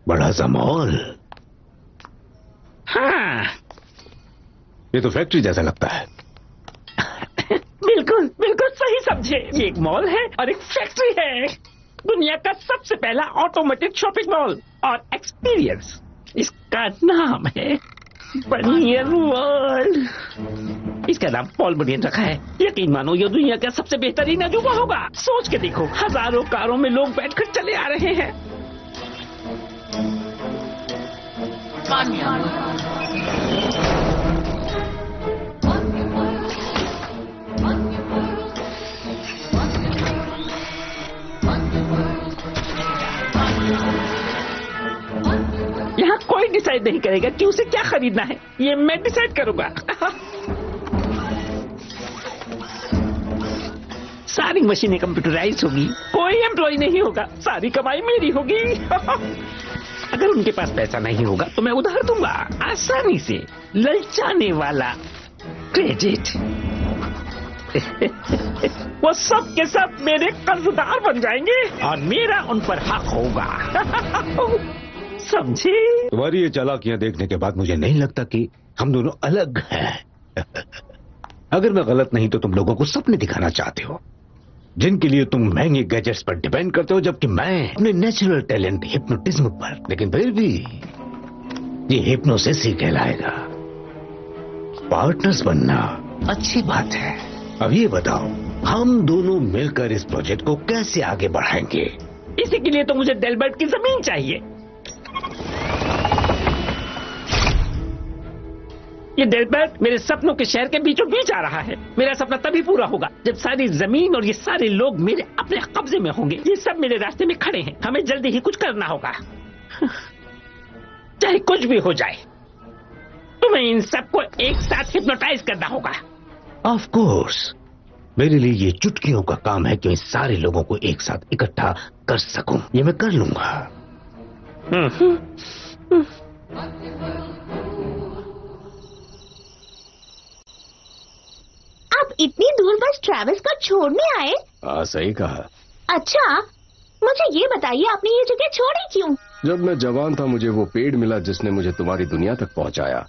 बड़ा सा मॉल। हाँ, ये तो फैक्ट्री जैसा लगता है। बिल्कुल बिल्कुल सही समझे। ये एक मॉल है और एक फैक्ट्री है। दुनिया का सबसे पहला ऑटोमेटेड शॉपिंग मॉल और एक्सपीरियंस। इसका नाम है बनियन वर्ल्ड। इसका नाम पॉल बनियन रखा है। यकीन मानो ये दुनिया का सबसे बेहतरीन अजूबा होगा। सोच के देखो, हजारों कारों में लोग बैठकर चले आ रहे हैं। यहाँ कोई डिसाइड नहीं करेगा कि उसे क्या खरीदना है, ये मैं डिसाइड करूंगा। सारी मशीनें कंप्यूटराइज होगी, कोई एम्प्लॉय नहीं होगा, सारी कमाई मेरी होगी। अगर उनके पास पैसा नहीं होगा तो मैं उधार दूंगा, आसानी से, ललचाने वाला क्रेडिट। वो सब के सब मेरे कर्जदार बन जाएंगे और मेरा उन पर हक होगा। समझे? तुम्हारी ये चालाकियां देखने के बाद मुझे नहीं लगता कि हम दोनों अलग हैं। अगर मैं गलत नहीं तो तुम लोगों को सपने दिखाना चाहते हो जिनके लिए तुम महंगे गैजेट्स पर डिपेंड करते हो, जबकि मैं अपने नेचुरल टैलेंट हिप्नोटिज्म पर। लेकिन फिर भी ये हिप्नोसिस ही कहलाएगा। पार्टनर्स बनना अच्छी बात है। अब ये बताओ, हम दोनों मिलकर इस प्रोजेक्ट को कैसे आगे बढ़ाएंगे? इसी के लिए तो मुझे डेल्बर्ट की जमीन चाहिए। ये डेल्बर्ट मेरे सपनों के शहर के बीचों बीच आ रहा है। मेरा सपना तभी पूरा होगा जब सारी जमीन और ये सारे लोग मेरे अपने कब्जे में होंगे। ये सब मेरे रास्ते में खड़े हैं। हमें जल्दी ही कुछ करना होगा, चाहे कुछ भी हो जाए। तुम्हें इन सबको एक साथ हिप्नोटाइज करना होगा। ऑफ कोर्स, मेरे लिए ये चुटकियों का काम है कि मैं सारे लोगों को एक साथ इकट्ठा कर सकूं। ये मैं कर लूंगा। आप इतनी दूर बस ट्रैविस को छोड़ने आए? हाँ, सही कहा। अच्छा, मुझे ये बताइए आपने ये जगह छोड़ी क्यों? जब मैं जवान था मुझे वो पेड़ मिला जिसने मुझे तुम्हारी दुनिया तक पहुंचाया।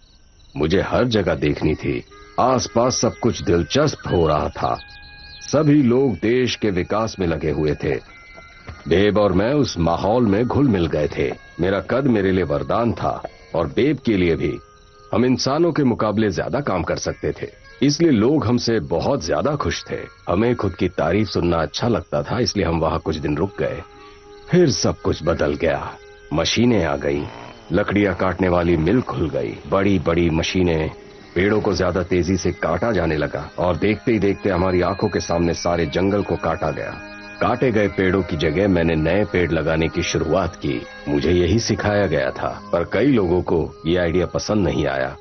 मुझे हर जगह देखनी थी। आसपास सब कुछ दिलचस्प हो रहा था। सभी लोग देश के विकास में लगे हुए थे। बेब और मैं उस माहौल में घुल मिल गए थे। मेरा कद मेरे लिए वरदान था और बेब के लिए भी। हम इंसानों के मुकाबले ज्यादा काम कर सकते थे, इसलिए लोग हमसे बहुत ज्यादा खुश थे। हमें खुद की तारीफ सुनना अच्छा लगता था, इसलिए हम वहां कुछ दिन रुक गए। फिर सब कुछ बदल गया। मशीनें आ गई, लकड़ियां काटने वाली मिल खुल गई। बड़ी बड़ी मशीनें, पेड़ों को ज्यादा तेजी से काटा जाने लगा और देखते ही देखते हमारी आंखों के सामने सारे जंगल को काटा गया। काटे गए पेड़ों की जगह मैंने नए पेड़ लगाने की शुरुआत की। मुझे यही सिखाया गया था, पर कई लोगों को ये आइडिया पसंद नहीं आया।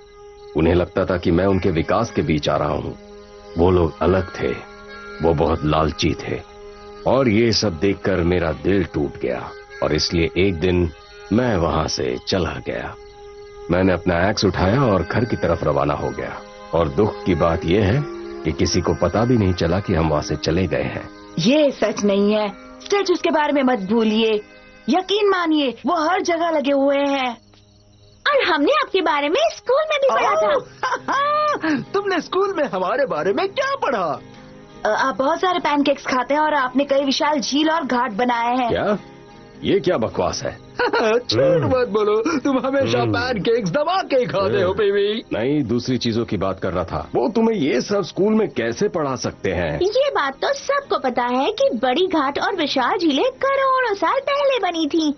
उन्हें लगता था कि मैं उनके विकास के बीच आ रहा हूँ। वो लोग अलग थे, वो बहुत लालची थे और ये सब देखकर मेरा दिल टूट गया और इसलिए एक दिन मैं वहां से चला गया। मैंने अपना एक्स उठाया और घर की तरफ रवाना हो गया और दुख की बात यह है कि किसी को पता भी नहीं चला कि हम वहां से चले गए हैं। ये सच नहीं है। स्टैचूज के बारे में मत भूलिए। यकीन मानिए वो हर जगह लगे हुए हैं। और हमने आपके बारे में स्कूल में भी पढ़ा था। तुमने स्कूल में हमारे बारे में क्या पढ़ा? आप बहुत सारे पैनकेक्स खाते हैं और आपने कई विशाल झील और घाट बनाए हैं। क्या? ये क्या बकवास है? झूठ मत बोलो, तुम हमेशा पैनकेक्स दबा के खाते हो बेबी। नहीं, दूसरी चीजों की बात कर रहा था। वो तुम्हें ये सब स्कूल में कैसे पढ़ा सकते हैं? ये बात तो सबको पता है कि बड़ी घाट और विशाल झीलें करोड़ों साल पहले बनी थी,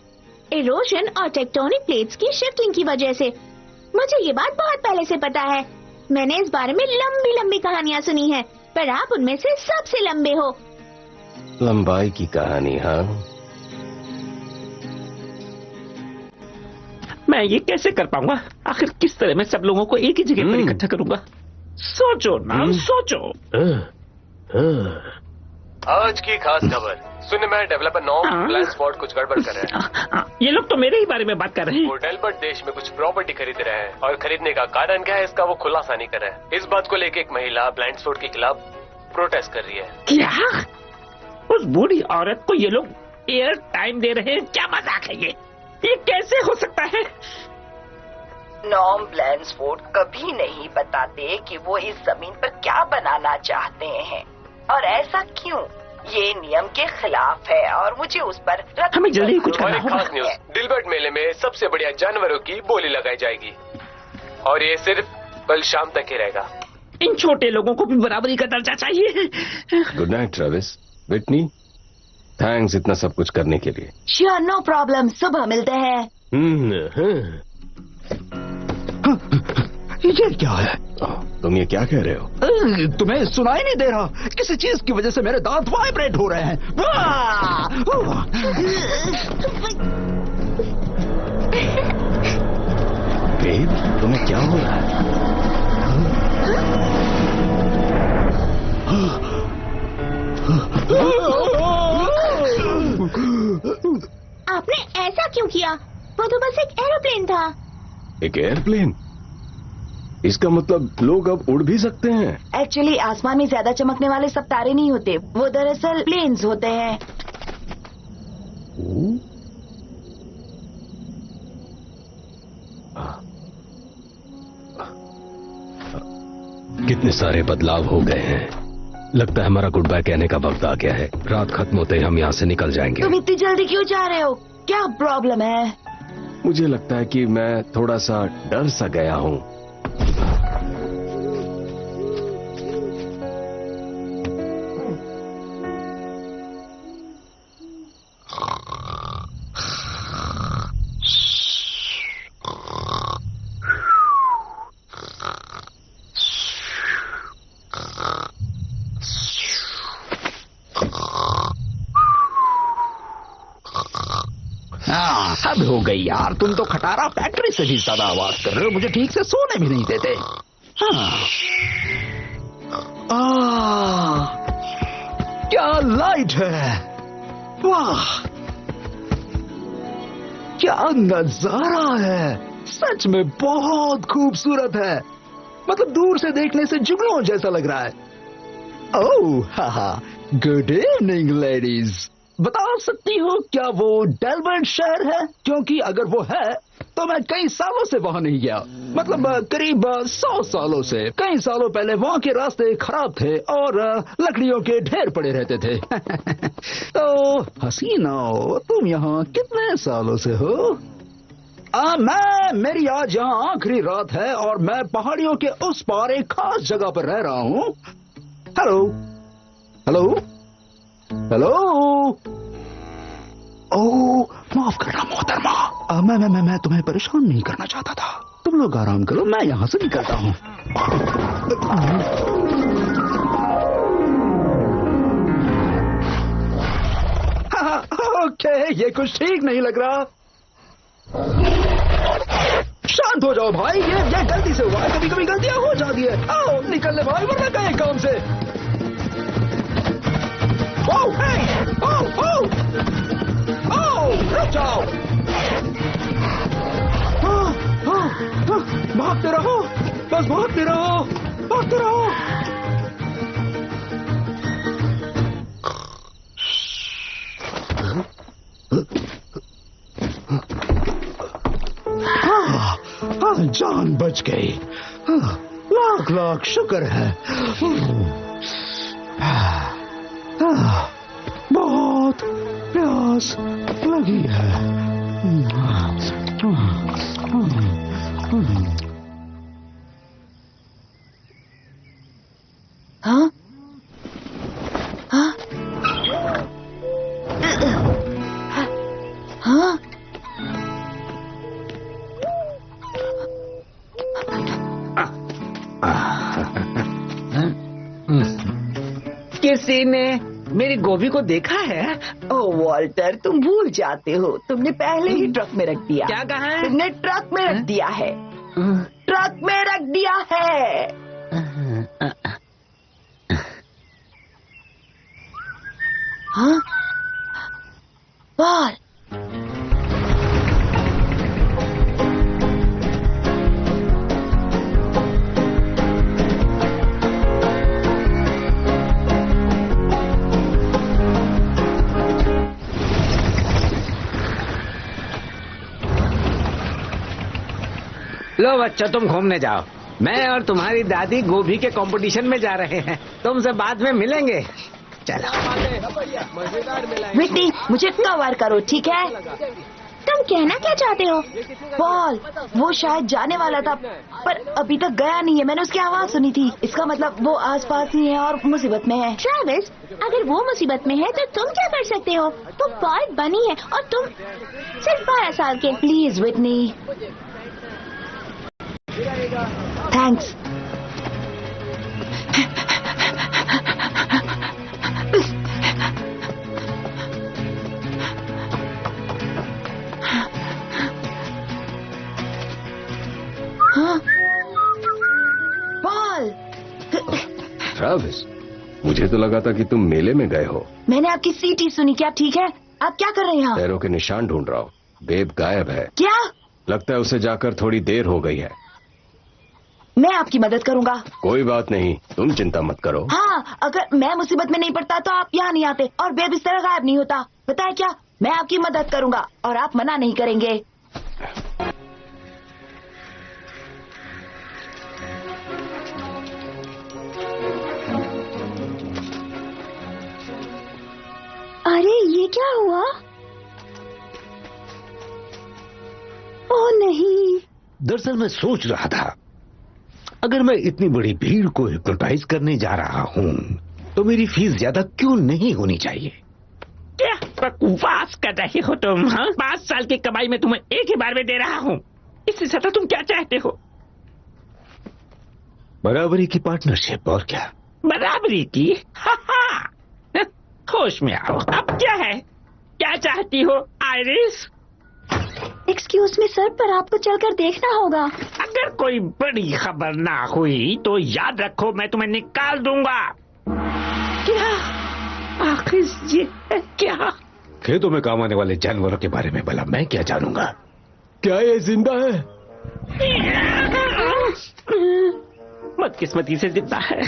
इरोजन और टेक्टोनिक प्लेट्स की शिफ्टिंग की वजह से। मुझे ये बात बहुत पहले से पता है। मैंने इस बारे में लंबी लंबी कहानियाँ सुनी है, पर आप उनमें से सबसे लंबे हो। लंबाई की कहानी? हाँ, मैं ये कैसे कर पाऊंगा? आखिर किस तरह मैं सब लोगों को एक ही जगह पर इकट्ठा करूंगा? सोचो ना, सोचो। आज की खास खबर सुनने में डेवलपर नॉर्म ब्लैंसफोर्ड कुछ गड़बड़ कर रहे हैं। ये लोग तो मेरे ही बारे में बात कर रहे हैं। वो डेलबर्ट देश में कुछ प्रॉपर्टी खरीद रहे हैं और खरीदने का कारण क्या है इसका वो खुलासा नहीं कर रहे हैं। इस बात को लेकर एक महिला ब्लैंसफोर्ड के खिलाफ प्रोटेस्ट कर रही है। क्या? उस बूढ़ी औरत को ये लोग एयर टाइम दे रहे हैं? क्या मजाक है ये कैसे हो सकता है? नॉर्म ब्लैंसफोर्ड कभी नहीं बताते कि वो इस जमीन पर क्या बनाना चाहते हैं और ऐसा क्यों। ये नियम के खिलाफ है और मुझे उस पर हमें जल्दी कुछ करना होगा। खास न्यूज़, डिलबर्ट मेले में सबसे बढ़िया जानवरों की बोली लगाई जाएगी और ये सिर्फ कल शाम तक ही रहेगा। इन छोटे लोगों को भी बराबरी का दर्जा चाहिए। Good night Travis. Whitney, thanks इतना सब कुछ करने के लिए। Sure, no problem. सुबह मिलते हैं। ये क्या है? तुम ये क्या कह रहे हो? तुम्हें सुनाई नहीं दे रहा? किसी चीज की वजह से मेरे दांत वाइब्रेट हो रहे हैं। बेब, तुम्हें क्या हो रहा है? आपने ऐसा क्यों किया? वो तो बस एक एरोप्लेन था। एक एयरप्लेन? इसका मतलब लोग अब उड़ भी सकते हैं? एक्चुअली आसमान में ज्यादा चमकने वाले सब तारे नहीं होते, वो दरअसल प्लेन्स होते हैं। कितने सारे बदलाव हो गए हैं। लगता है हमारा गुड बाय कहने का वक्त आ गया है। रात खत्म होते ही हम यहाँ से निकल जाएंगे। तुम इतनी जल्दी क्यों जा रहे हो? क्या प्रॉब्लम है? मुझे लगता है कि मैं थोड़ा सा डर सा गया हूँ। हद हो गई यार, तुम तो खटारा फैक्ट्री से भी ज्यादा आवाज कर रहे हो। मुझे ठीक से सोने भी नहीं देते। लाइट है। वाह, क्या नजारा है, सच में बहुत खूबसूरत है। मतलब दूर से देखने से जुगनू जैसा लग रहा है। ओह, हाहा, गुड इवनिंग लेडीज। बता सकती हो क्या वो डेलबर्ट शहर है? क्योंकि अगर वो है तो मैं कई सालों से वहां नहीं गया। मतलब करीब 100 सालों से। कई सालों पहले वहां के रास्ते खराब थे और लकड़ियों के ढेर पड़े रहते थे। तो हसीना, तुम यहाँ कितने सालों से हो? मेरी आज यहाँ आखिरी रात है और मैं पहाड़ियों के उस पार एक खास जगह पर रह रहा हूँ। Hello hello hello. ओह, माफ करना मोहतरमा, मैं तुम्हें परेशान नहीं करना चाहता था। तुम लोग आराम करो, मैं यहाँ से निकलता हूँ। ओके, ये कुछ ठीक नहीं लग रहा। शांत हो जाओ भाई, ये गलती से हुआ है। कभी कभी गलतियां हो जाती है। आओ निकल ले भाई, वरना कहीं काम से। ओह, हे, ओह, ओह, ओह, रुक जाओ। भागते रहो, बस भागते रहो, भागते रहो। जान बच गई। लाख लाख शुक्र है। बहुत प्यास लगी है। हाँ? हाँ? हाँ? किसी ने मेरी गोभी को देखा है? ओह वॉल्टर, तुम भूल जाते हो। तुमने पहले ही ट्रक में रख दिया। क्या कहा है? तुमने ट्रक में रख दिया है। ट्रक में रख दिया है। हाँ? पॉल, लो बच्चों, तुम घूमने जाओ। मैं और तुम्हारी दादी गोभी के कंपटीशन में जा रहे हैं। तुमसे बाद में मिलेंगे। चलो। विटनी, मुझे कवर करो, ठीक है? तुम कहना क्या चाहते हो? पॉल, वो शायद जाने वाला था पर अभी तक गया नहीं है। मैंने उसकी आवाज सुनी थी। इसका मतलब वो आसपास ही है और मुसीबत में है। ट्रेविस, अगर वो मुसीबत में है तो तुम क्या कर सकते हो? वो बहुत बनी है और तुम सिर्फ 12 साल के। Please Whitney. थैंक्स। हाँ? पॉल! ट्रेविस, मुझे तो लगा था कि तुम मेले में गए हो। मैंने आपकी सीटी सुनी। क्या ठीक है? आप क्या कर रहे हैं यहाँ? पैरों के निशान ढूंढ रहा हूँ। बेब गायब है। क्या? लगता है उसे जाकर थोड़ी देर हो गई है। मैं आपकी मदद करूंगा। कोई बात नहीं, तुम चिंता मत करो। हाँ, अगर मैं मुसीबत में नहीं पड़ता तो आप यहाँ नहीं आते और बेब इस तरह गायब नहीं होता। पता है क्या, मैं आपकी मदद करूंगा और आप मना नहीं करेंगे। अरे ये क्या हुआ? ओह नहीं। दरअसल मैं सोच रहा था, अगर मैं इतनी बड़ी भीड़ को हिप्नोटाइज करने जा रहा हूँ तो मेरी फीस ज्यादा क्यों नहीं होनी चाहिए? क्या बकवास कर रहे हो तुम? हाँ? 5 साल की कमाई में तुम्हें एक ही बार में दे रहा हूँ। इससे ज्यादा तुम क्या चाहते हो? बराबरी की पार्टनरशिप, और क्या? बराबरी की? होश में आओ। अब क्या है? क्या चाहती हो आइरिस? एक्सक्यूज मी सर, पर आपको चलकर देखना होगा। अगर कोई बड़ी खबर ना हुई तो याद रखो मैं तुम्हें निकाल दूंगा। क्या? आखिर ये है क्या? खेतों में काम आने वाले जानवरों के बारे में भला मैं क्या जानूंगा? क्या ये जिंदा है? बदकिस्मती से जिंदा है।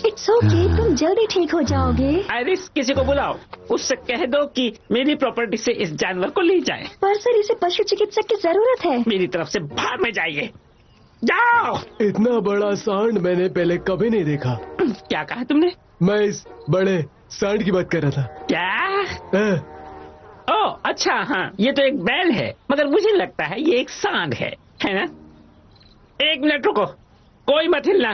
इट्स ओके, तुम जल्दी ठीक हो जाओगे। आइरिस, किसी को बुलाओ, उससे कह दो कि मेरी प्रॉपर्टी से इस जानवर को ले जाए। पर सर, इसे पशु चिकित्सक की जरूरत है। मेरी तरफ से बाहर में जाइए, जाओ। इतना बड़ा सांड मैंने पहले कभी नहीं देखा। क्या कहा तुमने? मैं इस बड़े सांड की बात कर रहा था। क्या? ओह अच्छा, हाँ, ये तो एक बैल है, मगर मुझे लगता है ये एक सांड है ना? एक मिनट रुको, कोई मत हिलना।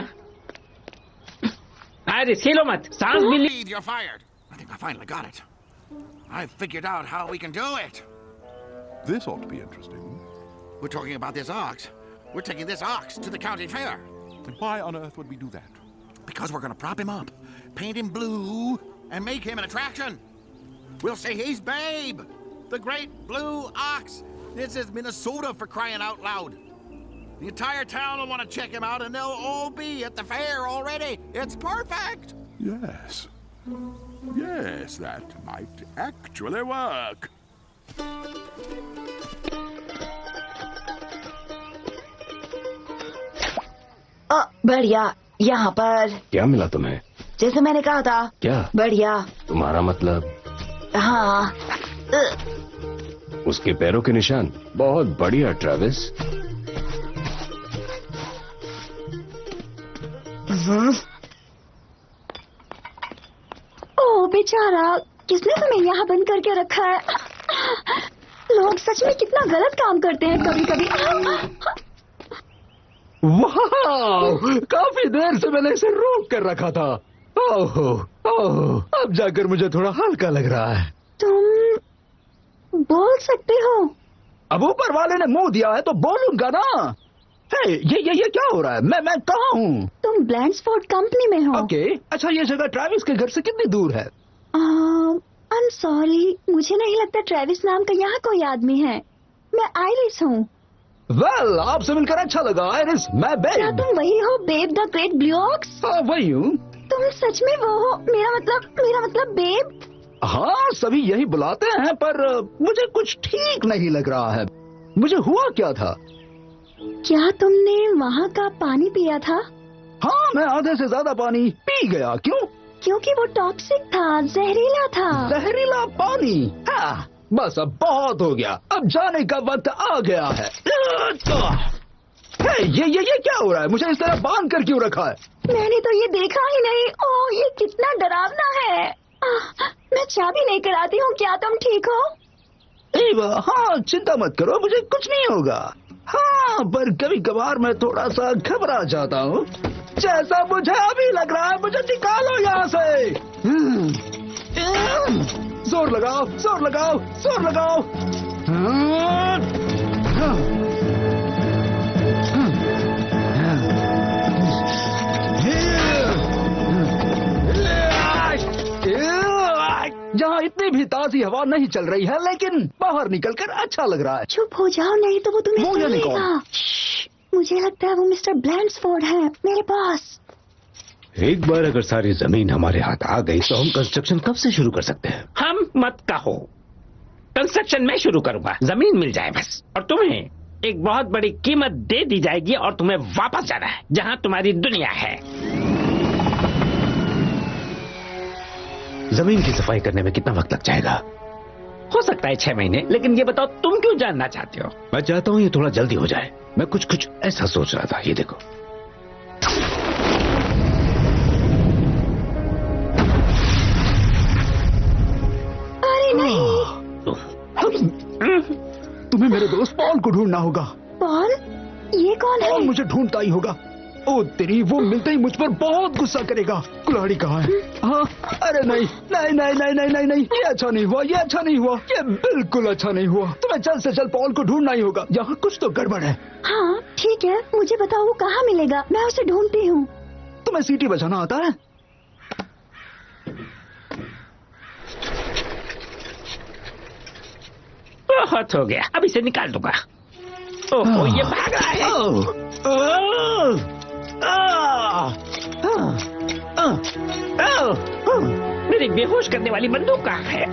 आइरिस, हिलो मत, सांस भी ली। You're fired. I think I finally got it. I've figured out how we can do it. This ought to be interesting. We're talking about this ox. We're taking this ox to the county fair. And why on earth would we do that? Because we're going to prop him up, paint him blue, and make him an attraction. We'll say he's Babe, the great blue ox. This is Minnesota, for crying out loud. The entire town will want to check him out, and they'll all be at the fair already. It's perfect. Yes. Yes, that might actually work. बढ़िया। यहाँ पर क्या मिला तुम्हें? जैसे मैंने कहा था। क्या? बढ़िया। तुम्हारा मतलब? हाँ। उसके पैरों के निशान बहुत बढ़िया ट्रेविस। ओह बेचारा, किसने तुम्हें यहाँ बंद करके रखा है? लोग सच में कितना गलत काम करते हैं कभी कभी। वाह, काफी देर से मैंने इसे रोक कर रखा था। ओह, ओह, अब जाकर मुझे थोड़ा हल्का लग रहा है। तुम बोल सकते हो? अब ऊपर वाले ने मुंह दिया है तो बोलूंगा ना। हे, ये क्या हो रहा है? मैं कहाँ हूँ? तुम ब्लैंड्सफोर्ड कंपनी में हो। ओके, अच्छा, ये जगह ट्रेविस के घर से कितनी दूर है? I'm sorry, मुझे नहीं लगता ट्रेविस नाम का यहाँ कोई आदमी है। मैं आइरिस हूँ। वेल, आपसे मिलकर अच्छा लगा आइरिस। मैं बेब। क्या तुम वही हो, Babe the great blue ox? हाँ, वही हूँ। तुम सच में वो हो? मेरा मतलब बेब। हाँ, सभी यही बुलाते हैं, पर मुझे कुछ ठीक नहीं लग रहा है। मुझे हुआ क्या था? क्या तुमने वहाँ का पानी पिया था? हाँ, मैं आधे से ज्यादा पानी पी गया। क्यों? क्योंकि वो टॉक्सिक था, जहरीला था। जहरीला पानी? हाँ, बस अब बहुत हो गया। अब जाने का वक्त आ गया है। ये क्या हो रहा है? मुझे इस तरह बांध कर क्यों रखा है? मैंने तो ये देखा ही नहीं। ओह, ये कितना डरावना है। मैं चाबी लेकर आती हूँ, क्या तुम ठीक हो? हाँ, चिंता मत करो, मुझे कुछ नहीं होगा। हाँ, पर कभी कभार मैं थोड़ा सा घबरा जाता हूँ, जैसा मुझे अभी लग रहा है। मुझे निकालो यहाँ से। जोर लगाओ, जोर लगाओ, जोर लगाओ। यहाँ इतनी भी ताजी हवा नहीं चल रही है, लेकिन बाहर निकलकर अच्छा लग रहा है। चुप हो जाओ, नहीं तो वो तुम्हें सुनेगा। मुझे लगता है वो मिस्टर ब्लैंड्सफोर्ड है, मेरे पास। एक बार अगर सारी जमीन हमारे हाथ आ गई तो हम कंस्ट्रक्शन कब से शुरू कर सकते हैं? हम मत कहो, कंस्ट्रक्शन मैं शुरू करूंगा। जमीन मिल जाए बस, और तुम्हें एक बहुत बड़ी कीमत दे दी जाएगी, और तुम्हें वापस जाना है जहां तुम्हारी दुनिया है। जमीन की सफाई करने में कितना वक्त लग जाएगा? हो सकता है 6 महीने, लेकिन ये बताओ तुम क्यों जानना चाहते हो? मैं चाहता हूँ ये थोड़ा जल्दी हो जाए। मैं कुछ ऐसा सोच रहा था, ये देखो। अरे नहीं। तुम्हें मेरे दोस्त पॉल को ढूंढना होगा। पॉल? ये कौन है? पॉल मुझे ढूंढता ही होगा। ओ तेरी, वो मिलते ही मुझ पर बहुत गुस्सा करेगा। कुल्हाड़ी कहाँ है? हाँ, अरे नहीं नहीं नहीं नहीं नहीं नहीं नहीं, ये अच्छा नहीं हुआ, ये अच्छा नहीं हुआ, ये बिल्कुल अच्छा नहीं हुआ। तुम्हें जल्द से जल्द पॉल को ढूंढना ही होगा। यहाँ कुछ तो गड़बड़ है। हाँ ठीक है, मुझे बताओ वो कहाँ मिलेगा, मैं उसे ढूंढती हूँ। तुम्हें सीटी बजाना आता है? बहुत हो गया, अब इसे निकाल दूंगा। ओह, ये भाग रहा है। मेरी बेहोश करने वाली बंदूक कहाँ है?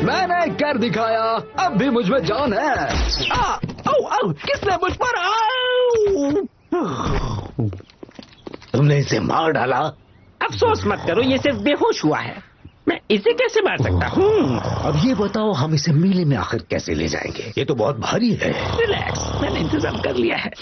मैंने कर दिखाया, अब भी मुझ में जान है। किसने मुझ पर तुमने इसे मार डाला? अफसोस मत करो, ये सिर्फ बेहोश हुआ है। मैं इसे कैसे मार सकता हूँ? अब ये बताओ, हम इसे मेले में आखिर कैसे ले जाएंगे? ये तो बहुत भारी है। रिलैक्स, मैंने इंतजाम कर लिया है।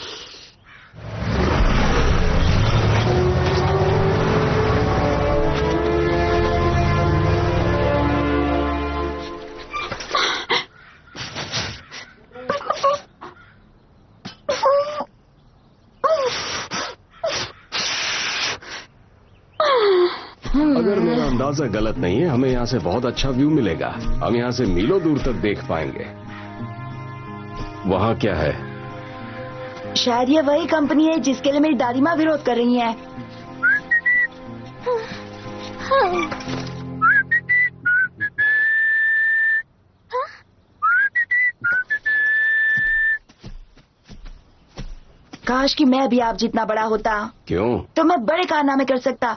अगर मेरा अंदाजा गलत नहीं है, हमें यहाँ से बहुत अच्छा व्यू मिलेगा। हम यहाँ से मीलों दूर तक देख पाएंगे। वहाँ क्या है? शायद ये वही कंपनी है जिसके लिए मेरी दादी माँ विरोध कर रही है। काश कि मैं भी आप जितना बड़ा होता। क्यों? तो मैं बड़े कारनामे कर सकता,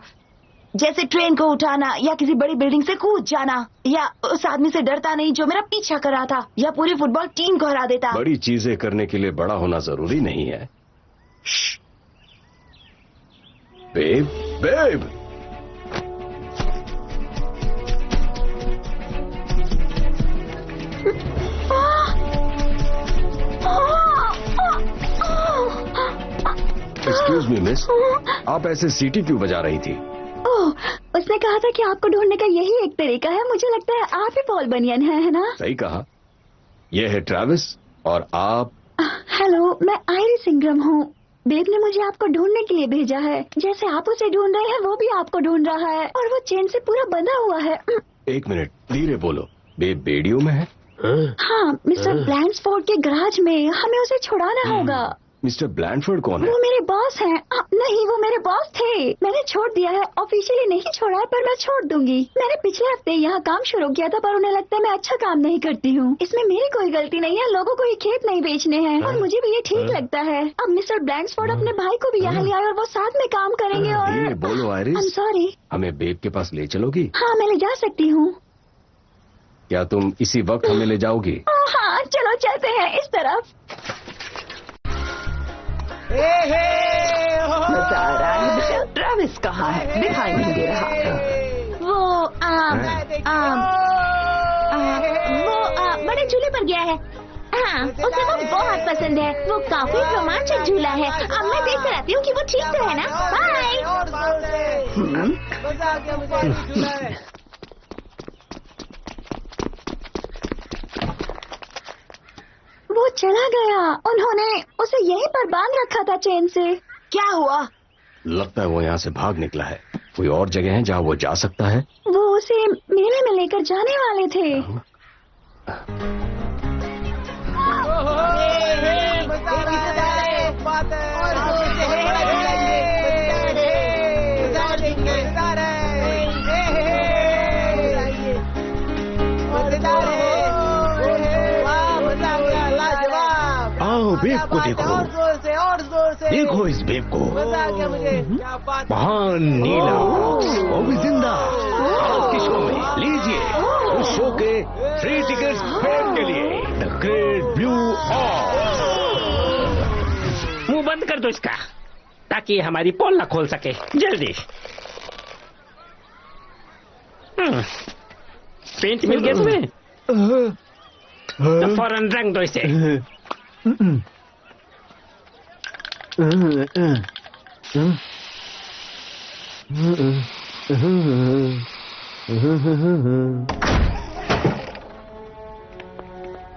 जैसे ट्रेन को उठाना या किसी बड़ी बिल्डिंग से कूद जाना, या उस आदमी से डरता नहीं जो मेरा पीछा कर रहा था, या पूरी फुटबॉल टीम को हरा देता। बड़ी चीजें करने के लिए बड़ा होना जरूरी नहीं है। Babe, Babe. Excuse me miss, आप ऐसे सीटी क्यों बजा रही थी? ओह, उसने कहा था कि आपको ढूंढने का यही एक तरीका है। मुझे लगता है आप ही पॉल बनियन है ना? सही कहा। यह है ट्रैविस और आप? हेलो, मैं आयरिस इंग्रम हूँ। बेब ने मुझे आपको ढूंढने के लिए भेजा है। जैसे आप उसे ढूंढ रहे हैं, वो भी आपको ढूंढ रहा है, और वो चेन से पूरा बंधा हुआ है। एक मिनट, धीरे बोलो। बेब बेडियो में है? हाँ, मिस्टर ब्लैंड्सफोर्ड के गराज में। हमें उसे छुड़ाना होगा। मिस्टर ब्लैंडफोर्ड कौन है? वो मेरे बॉस हैं। नहीं, वो मेरे बॉस थे। मैंने छोड़ दिया है, ऑफिशियली नहीं छोड़ा है, पर मैं छोड़ दूंगी। मैंने पिछले हफ्ते यहाँ काम शुरू किया था, पर उन्हें लगता है मैं अच्छा काम नहीं करती हूँ। इसमें मेरी कोई गलती नहीं है। लोगों को ये खेत नहीं बेचने हैं, और मुझे भी ये ठीक लगता है। अब मिस्टर ब्लैंडफोर्ड अपने भाई को भी यहाँ ले आए, और वो साथ में काम करेंगे। और धीरे बोलो आयरिस। I'm sorry। हमें बेब के पास ले चलोगी? हाँ, मैं ले जा सकती हूँ। क्या तुम इसी वक्त हमें ले जाओगी? हाँ, चलो चलते हैं इस तरफ। मजा आ रहा है। ट्रैविस कहाँ है? दिखाई नहीं दे रहा। वो बड़े झूले पर गया है। हाँ, उसे वो बहुत पसंद है। वो काफी रोमांचक झूला है। अब मैं देख कर आती हूँ कि वो ठीक तो है ना। बाय। वो चला गया। उन्होंने उसे यहीं पर बांध रखा था चेन से। क्या हुआ? लगता है वो यहाँ से भाग निकला है। कोई और जगह है जहाँ वो जा सकता है? वो उसे मेले में लेकर जाने वाले थे। बेब को देखो, देखो इस बेब को। महान नीला, वो भी जिंदा। आज के शो में लीजिए उस शो के 3 टिकट्स बेब के लिए। The great blue ox. मुंह बंद कर दो इसका, ताकि हमारी पोल ना खोल सके। जल्दी। पेंट मिल गया तुम्हें? तो फौरन रंग दो इसे।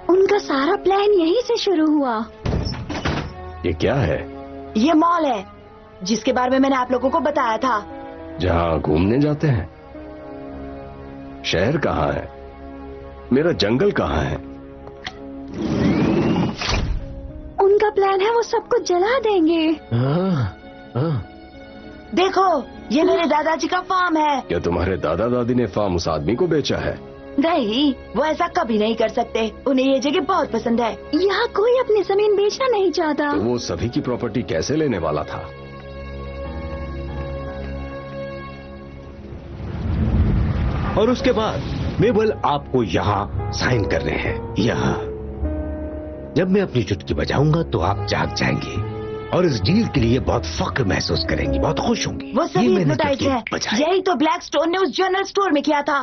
उनका सारा प्लान यहीं से शुरू हुआ। ये क्या है? ये मॉल है जिसके बारे में मैंने आप लोगों को बताया था। जहाँ घूमने जाते हैं? शहर कहाँ है? मेरा जंगल कहाँ है? उनका प्लान है वो सब कुछ जला देंगे। देखो, ये मेरे दादाजी का फार्म है। क्या तुम्हारे दादा दादी ने फार्म उस आदमी को बेचा है? नहीं, वो ऐसा कभी नहीं कर सकते। उन्हें ये जगह बहुत पसंद है। यहाँ कोई अपनी जमीन बेचना नहीं चाहता। तो वो सभी की प्रॉपर्टी कैसे लेने वाला था? और उसके बाद मेबल आपको यहाँ साइन कर रहे हैं। यहाँ जब मैं अपनी चुटकी बजाऊंगा तो आप जाग जाएंगे और इस डील के लिए बहुत फख्र महसूस करेंगी, बहुत खुश होंगी। वो सभी हिप्नोटाइज है। यही तो ब्लैक स्टोन ने उस जनरल स्टोर में किया था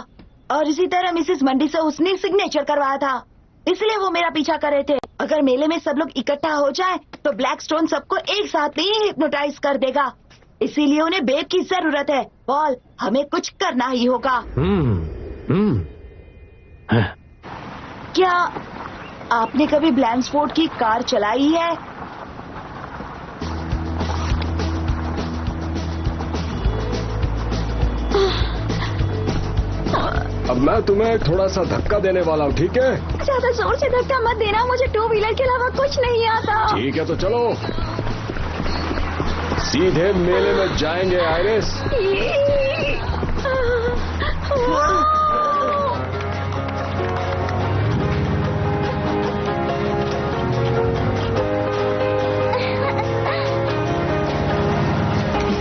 और इसी तरह मिसेस मंडी से उसने सिग्नेचर करवाया था, इसलिए वो मेरा पीछा कर रहे थे। अगर मेले में सब लोग इकट्ठा हो जाए तो ब्लैक स्टोन सबको एक साथ ही हिप्नोटाइज कर देगा, इसीलिए उन्हें बेब की जरूरत है। पॉल, हमें कुछ करना ही होगा। क्या आपने कभी ब्लैंसफोर्ड की कार चलाई है? अब मैं तुम्हें थोड़ा सा धक्का देने वाला हूँ, ठीक है? ज्यादा जोर से धक्का मत देना, मुझे 2 व्हीलर के अलावा कुछ नहीं आता। ठीक है तो चलो सीधे मेले में जाएंगे आइरिस।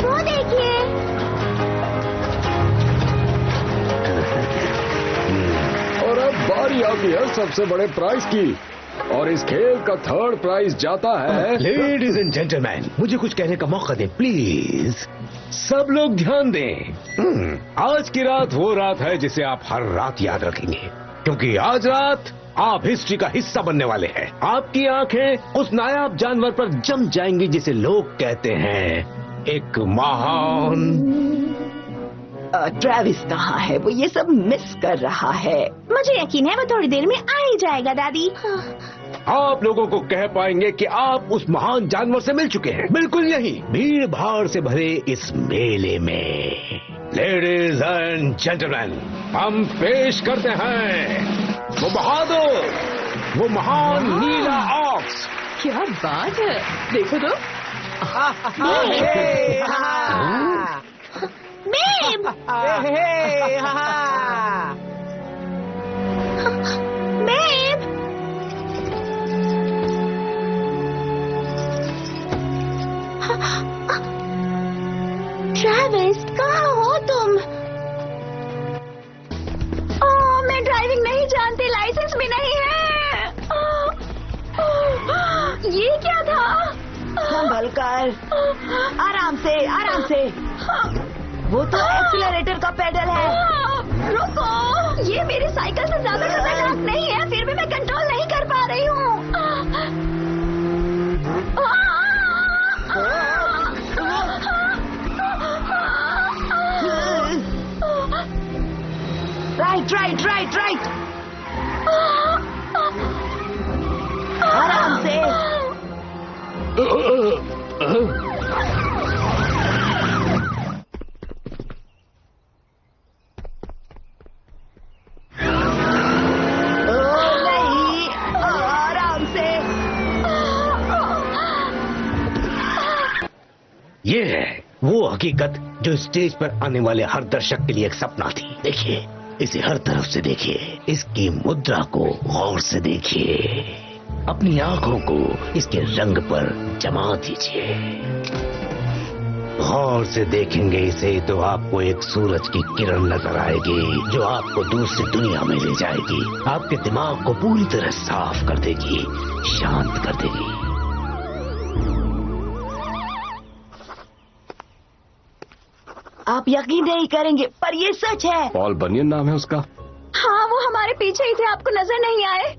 वो देखिए। और अब बारी आती है सबसे बड़े प्राइज की, और इस खेल का 3rd प्राइज जाता है। लेडीज एंड जेंटलमैन, मुझे कुछ कहने का मौका दे प्लीज। सब लोग ध्यान दें। आज की रात वो रात है जिसे आप हर रात याद रखेंगे, क्योंकि आज रात आप हिस्ट्री का हिस्सा बनने वाले हैं। आपकी आंखें उस नायाब जानवर पर जम जाएंगी जिसे लोग कहते हैं एक महान। ट्रेविस कहाँ है? वो ये सब मिस कर रहा है। मुझे यकीन है वो थोड़ी देर में आ ही जाएगा दादी। आप लोगों को कह पाएंगे कि आप उस महान जानवर से मिल चुके हैं, बिल्कुल यही भीड़ भाड़ से भरे इस मेले में। लेडीज एंड जेंटलमैन, हम पेश करते हैं वो बहादुर, वो महान नीला ऑक्स। क्या बात है, देखो तो। बेब! बेब! ट्रेविस, कहाँ हो तुम? ओह, मैं ड्राइविंग नहीं जानती, लाइसेंस भी नहीं है। ये क्या था? संभल कर, आराम से, आराम से। वो तो एक्सीलरेटर का पेडल है। रुको, ये मेरी साइकिल से ज्यादा खतरनाक नहीं है, फिर भी मैं कंट्रोल नहीं कर पा रही हूँ। राइट राइट राइट राइट, आराम से। नहीं, आराम से। ये है वो हकीकत जो स्टेज पर आने वाले हर दर्शक के लिए एक सपना थी। देखिए, इसे हर तरफ से देखिए, इसकी मुद्रा को गौर से देखिए, अपनी आंखों को इसके रंग पर जमा दीजिए। गौर से देखेंगे इसे तो आपको एक सूरज की किरण नजर आएगी जो आपको दूसरी दुनिया में ले जाएगी, आपके दिमाग को पूरी तरह साफ कर देगी, शांत कर देगी। आप यकीन नहीं करेंगे पर ये सच है। पॉल बनियन नाम है उसका? हाँ, वो हमारे पीछे ही थे, आपको नजर नहीं आए?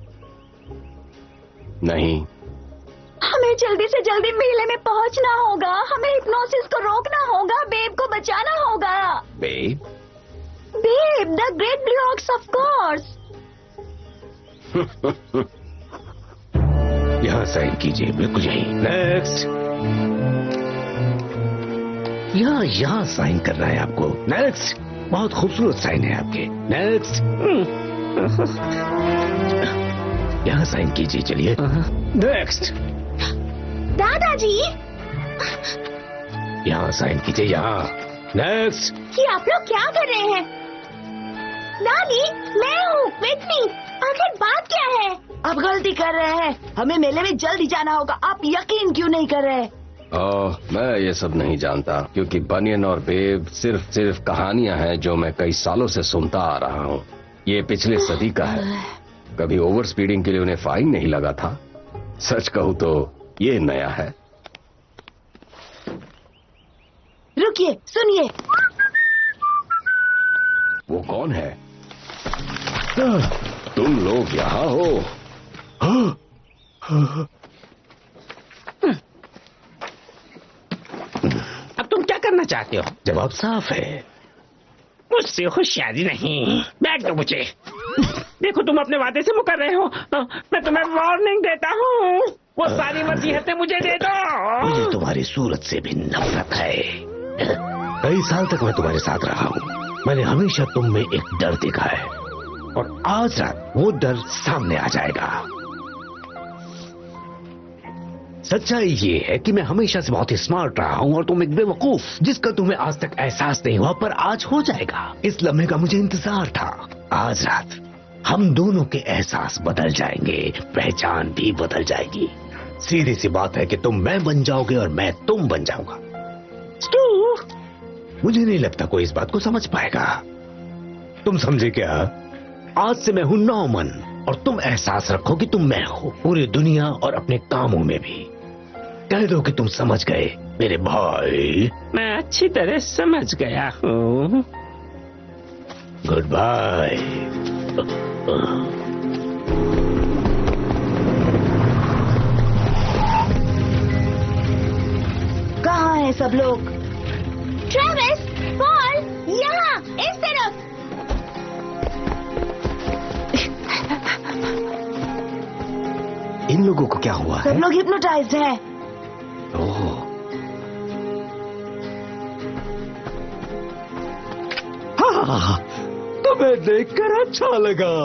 नहीं। हमें जल्दी से जल्दी मेले में पहुंचना होगा, हमें हिप्नोसिस को रोकना होगा, बेब को बचाना होगा। Babe? Babe, the great blue ox, of course. यहाँ साइन कीजिए, बिल्कुल यही। नेक्स्ट। यहाँ साइन करना है आपको। नेक्स्ट। बहुत खूबसूरत साइन है आपके। नेक्स्ट। यहाँ साइन कीजिए, चलिए। नेक्स्ट। दादाजी, यहाँ साइन कीजिए, यहाँ। नेक्स्ट। ये आप लोग क्या कर रहे हैं? दादी, मैं हूँ विटनी। आखिर बात क्या है? आप गलती कर रहे हैं, हमें मेले में जल्दी जाना होगा। आप यकीन क्यों नहीं कर रहे? मैं ये सब नहीं जानता, क्योंकि बनियन और बेब सिर्फ कहानियां हैं जो मैं कई सालों से सुनता आ रहा हूँ। ये पिछले सदी का है। कभी ओवर स्पीडिंग के लिए उन्हें फाइन नहीं लगा था। सच कहूँ तो ये नया है। रुकिए, सुनिए। वो कौन है? तुम लोग यहाँ हो? अब तुम क्या करना चाहते हो? जवाब साफ है। मुझसे होशियारी नहीं। बैठ दो मुझे। देखो, तुम अपने वादे से मुकर रहे हो। मैं तुम्हें वार्निंग देता हूँ। वो सारी वसीयतें मुझे दे दो। मुझे तुम्हारी सूरत से भी नफरत है। कई साल तक मैं तुम्हारे साथ रहा हूँ। मैंने हमेशा तुम में एक डर देखा है, और आज रात वो डर सामने आ जाएगा। सच्चाई ये है कि मैं हमेशा से बहुत ही स्मार्ट रहा हूँ, और तुम एक बेवकूफ जिसका तुम्हें आज तक एहसास नहीं हुआ, पर आज हो जाएगा। इस लम्हे का मुझे इंतजार था। आज रात हम दोनों के एहसास बदल जाएंगे, पहचान भी बदल जाएगी। सीधी सी बात है कि तुम मैं बन जाओगे और मैं तुम बन जाऊंगा। मुझे नहीं लगता कोई इस बात को समझ पाएगा। तुम समझे क्या? आज से मैं हूं नॉर्मन, और तुम एहसास रखो कि तुम मैं हो, पूरी दुनिया और अपने कामों में भी। कह दो कि तुम समझ गए मेरे भाई। मैं अच्छी तरह समझ गया हूँ। Goodbye. कहाँ हैं सब लोग? ट्रेविस, पॉल, यहाँ, इस तरफ। इन लोगों को क्या हुआ है? सब लोग हिप्नोटाइज्ड हैं। ओह, हाँ, तुम्हें देखकर अच्छा लगा।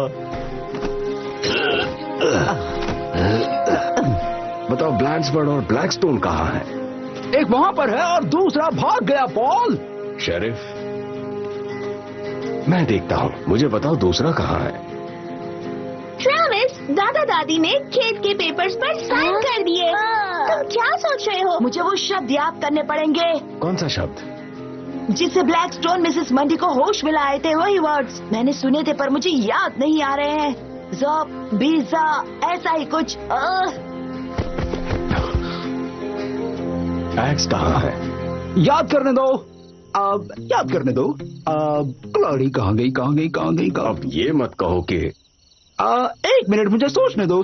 बताओ, ब्लैंड्सबर्ड और ब्लैकस्टोन कहाँ है? एक वहाँ पर है और दूसरा भाग गया। पॉल, शेरिफ, मैं देखता हूँ। मुझे बताओ दूसरा कहाँ है? ट्रेविस, दादा दादी ने खेत के पेपर्स पर साइन कर दिए। तुम क्या सोच रहे हो? मुझे वो शब्द याद करने पड़ेंगे कौन सा शब्द? जिससे ब्लैकस्टोन मिसेस मंडी को होश में लाए थे। वही वर्ड्स मैंने सुने थे, पर मुझे याद नहीं आ रहे हैं। ज़ॉप, बीज़ा, ऐसा ही कुछ। एक्स कहाँ है? याद करने दो। याद करने दो। कुल्हाड़ी कहाँ गई? अब ये मत कहो कि एक मिनट, मुझे सोचने दो।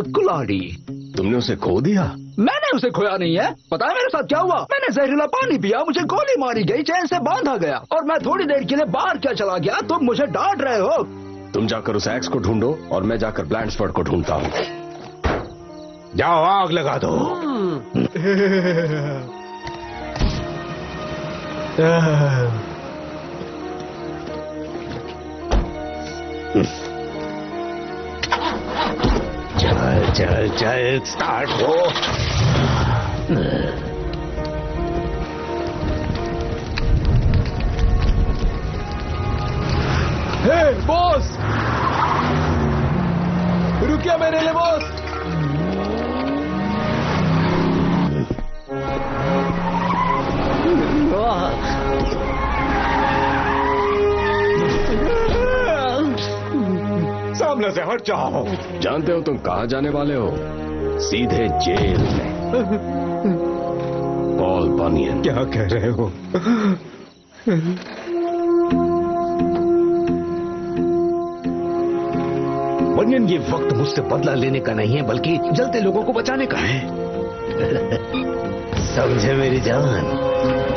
कुल्हाड़ी। तुमने उसे खो दिया? मैंने उसे खोया नहीं है। पता है मेरे साथ क्या हुआ? मैंने जहरीला पानी पिया, मुझे गोली मारी गई, चैन से बांधा गया, और मैं थोड़ी देर के लिए बाहर क्या चला गया। तुम मुझे डांट रहे हो। तुम जाकर उस एक्स को ढूंढो, और मैं जाकर ब्लैंड्सबर्ड को ढूंढता हूँ। जाओ, आग लगा दो। चल, स्टार्ट हो। हे बॉस, रुकिए मेरे लिए बॉस। सामने से हट जाओ। जानते हो तुम कहाँ जाने वाले हो? सीधे जेल में। पॉल बनियन। क्या कह रहे हो? बनियन, ये वक्त मुझसे बदला लेने का नहीं है, बल्कि जलते लोगों को बचाने का है। समझे मेरी जान?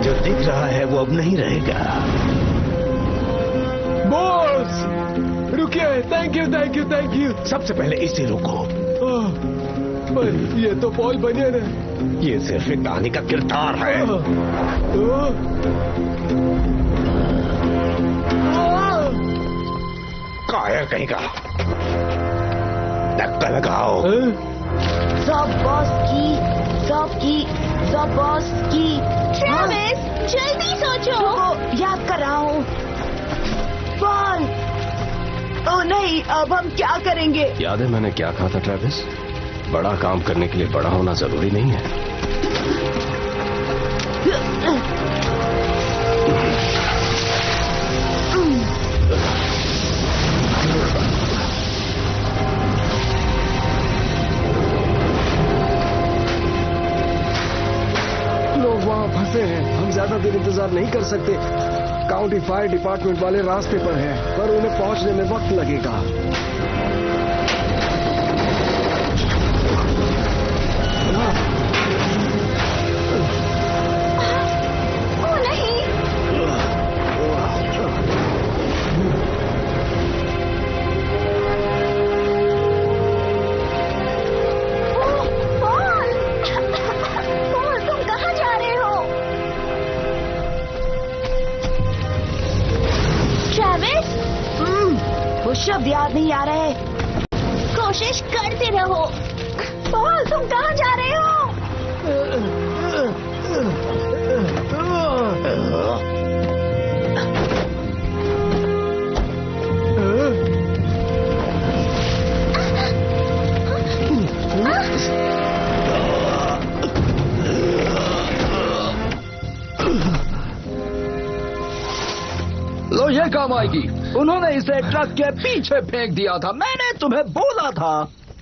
जो दिख रहा है वो अब नहीं रहेगा। बॉस, रुकिए। Thank you. सबसे पहले इसे रोको। ये तो पॉल बनियन है। ये सिर्फ एक कहानी का किरदार है। कायर कहीं का। धक्का लगाओ। ज़ॉप बॉस की। ट्रेविस, जल्दी सोचो। याद कर रहा हूँ। ओह नहीं, अब हम क्या करेंगे? याद है मैंने क्या कहा था ट्रेविस? बड़ा काम करने के लिए बड़ा होना जरूरी नहीं है। लोग वहाँ फंसे हैं, हम ज्यादा देर इंतजार नहीं कर सकते। काउंटी फायर डिपार्टमेंट वाले रास्ते पर हैं, पर उन्हें पहुंचने में वक्त लगेगा। शब्द याद नहीं आ रहे। कोशिश करते रहो। पॉल, तुम कहाँ जा रहे हो? लो ये काम आएगी। उन्होंने इसे ट्रक के पीछे फेंक दिया था। मैंने तुम्हें बोला था।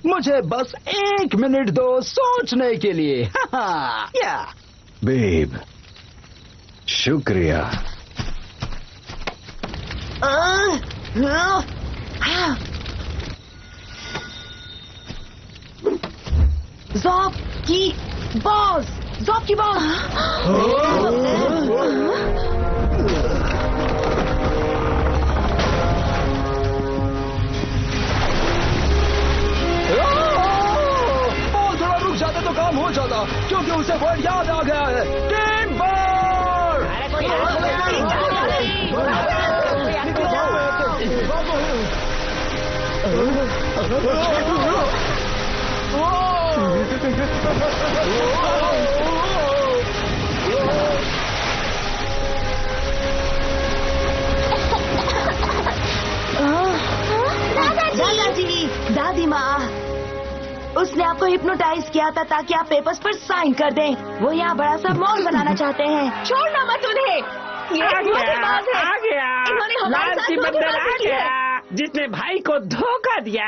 मुझे बस 1 मिनट दो सोचने के लिए। या बेब, शुक्रिया। ज़ॉब की बॉस। थोड़ा रुक जाता तो काम हो जाता, क्योंकि उसे वर्ड याद आ गया है। Team ball. दादाजी, दादी माँ, उसने आपको हिप्नोटाइज किया था ताकि आप पेपर्स पर साइन कर दें। वो यहाँ बड़ा सा मॉल बनाना चाहते हैं। छोड़ना मत उन्हें। ये आ धोखेबाज है। गया इन्होंने हमारे साथ लालची बंदर आ धोखेबाजी की है। गया, जिसने भाई को धोखा दिया।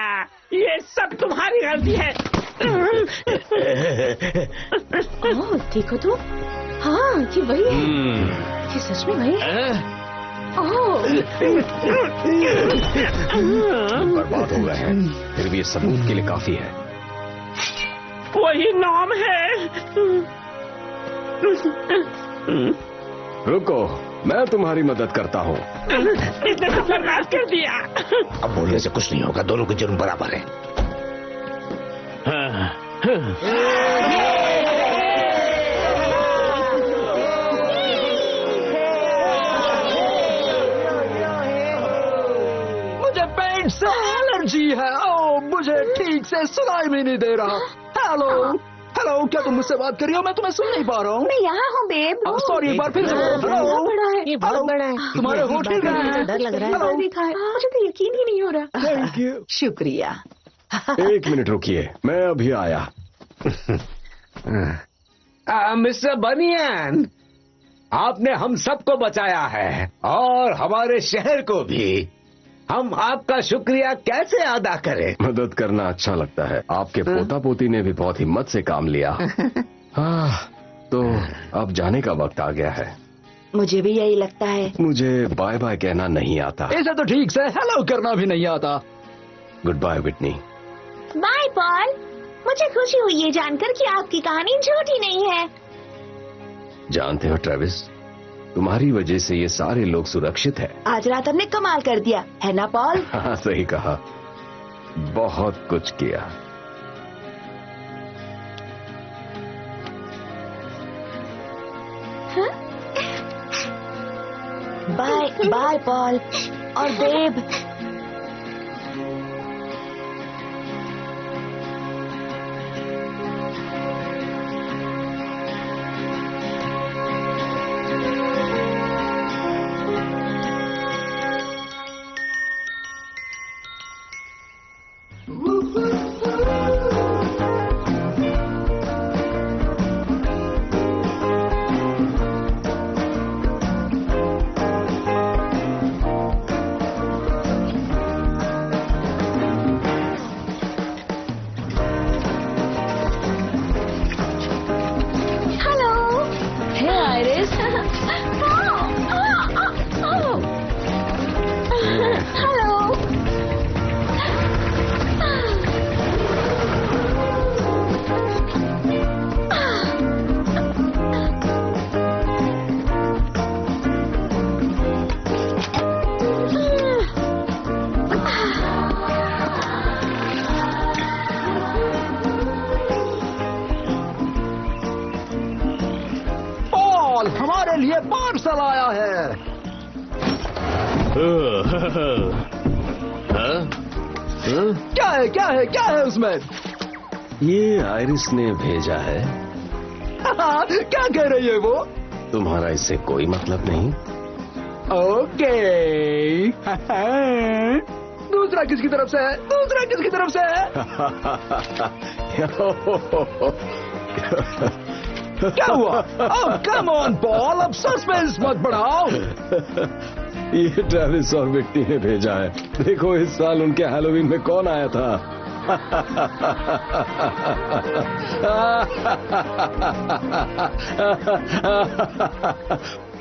ये सब तुम्हारी गलती है। ओह, देखो तो। हाँ, ये वही है। ये सच में वही है। बर्बाद हो गए हैं, फिर भी ये सबूत के लिए काफी है। वही नाम है। रुको, मैं तुम्हारी मदद करता हूँ। इसने तो बर्बाद कर दिया। अब बोलने से कुछ नहीं होगा, दोनों के जुर्म बराबर है। मुझे पेंट से एलर्जी है। ओह, मुझे ठीक से सुनाई भी नहीं दे रहा। हेलो, हेलो, क्या तुम मुझसे बात कर रही हो? मैं तुम्हें सुन नहीं पा रहा हूँ। मैं यहाँ हूँ बेब। सॉरी, एक बार फिर से बोलो। हेलो, बड़ा है। ये बहुत बड़ा है। तुम्हारे होठ हिल रहे हैं। डर लग रहा है। हेलो। मुझे तो यकीन ही नहीं हो रहा। Thank you. शुक्रिया। 1 मिनट रुकिए, मैं अभी आया। मिस्टर बनियान, आपने हम सबको बचाया है और हमारे शहर को भी। हम आपका शुक्रिया कैसे अदा करें? मदद करना अच्छा लगता है। आपके पोता पोती ने भी बहुत हिम्मत से काम लिया। तो अब जाने का वक्त आ गया है। मुझे भी यही लगता है। मुझे बाय बाय कहना नहीं आता। इसे तो ठीक से हेलो करना भी नहीं आता। Goodbye Whitney. Bye Paul. मुझे खुशी हुई ये जानकर कि आपकी कहानी झूठी नहीं है। जानते हो ट्रेविस, तुम्हारी वजह से ये सारे लोग सुरक्षित है। आज रात हमने कमाल कर दिया है ना पॉल? हाँ, सही कहा। बहुत कुछ किया। बाय बाय पॉल और बेब। लिए पार्सल आया है। क्या है उसमें? ये आइरिस ने भेजा है। क्या कह रही है वो? तुम्हारा इससे कोई मतलब नहीं। ओके। दूसरा किसकी तरफ से है? दूसरा किसकी तरफ से है? क्या हुआ? कम ऑन पॉल, अब सस्पेंस मत बढ़ाओ। ये ट्रेविस और विक्टी ने भेजा है। देखो इस साल उनके हैलोवीन में कौन आया था।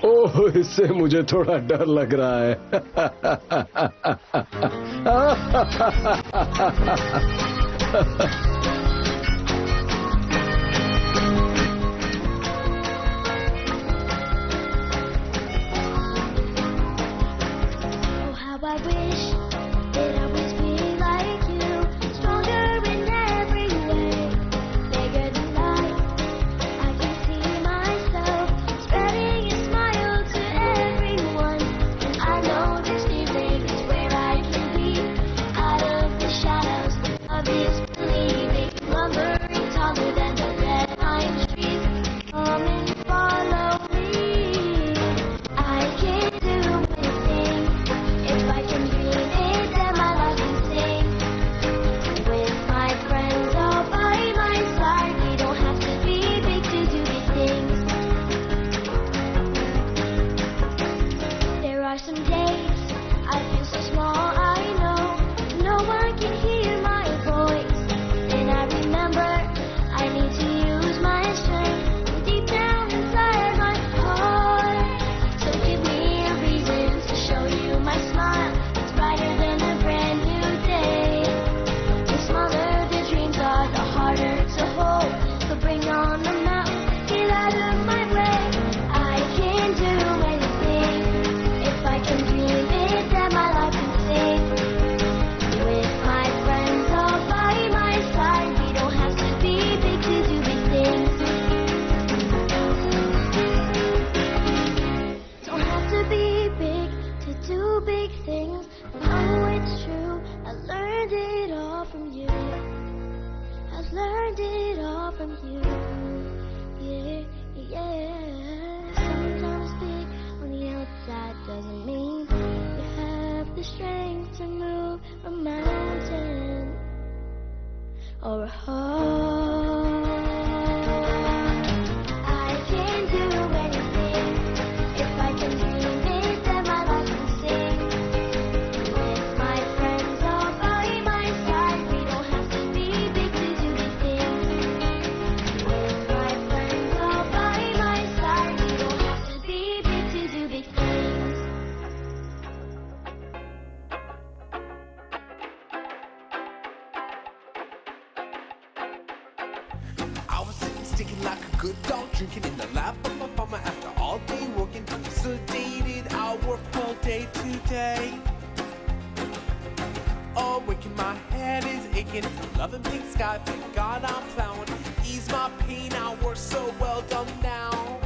ओह, इससे मुझे थोड़ा डर लग रहा है। Sticking like a good dog, drinking in the lap of my farmer after all day working. Sedated, I work all day today. Oh, waking my head is aching. Loving pink sky, thank God I'm plowing. Ease my pain, I work so well done now.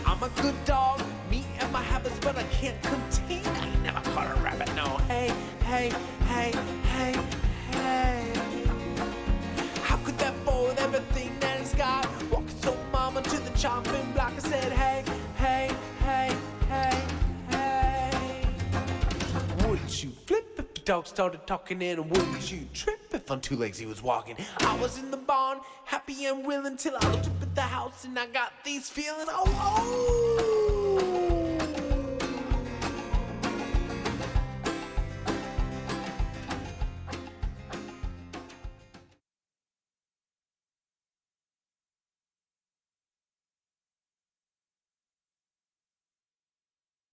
I'm a good dog, me and my habits, but I can't contain. I ain't never caught a rabbit, no. Hey, hey, hey, hey, hey. How could that boy with everything that he's got walk so mama to the chopping block? I said, hey, hey, hey, hey, hey. Wouldn't you flip if the dog started talking? And wouldn't you trip if on two legs he was walking? I was in the barn, happy and willing, till I looked up at the house and I got these feelings. Oh, oh.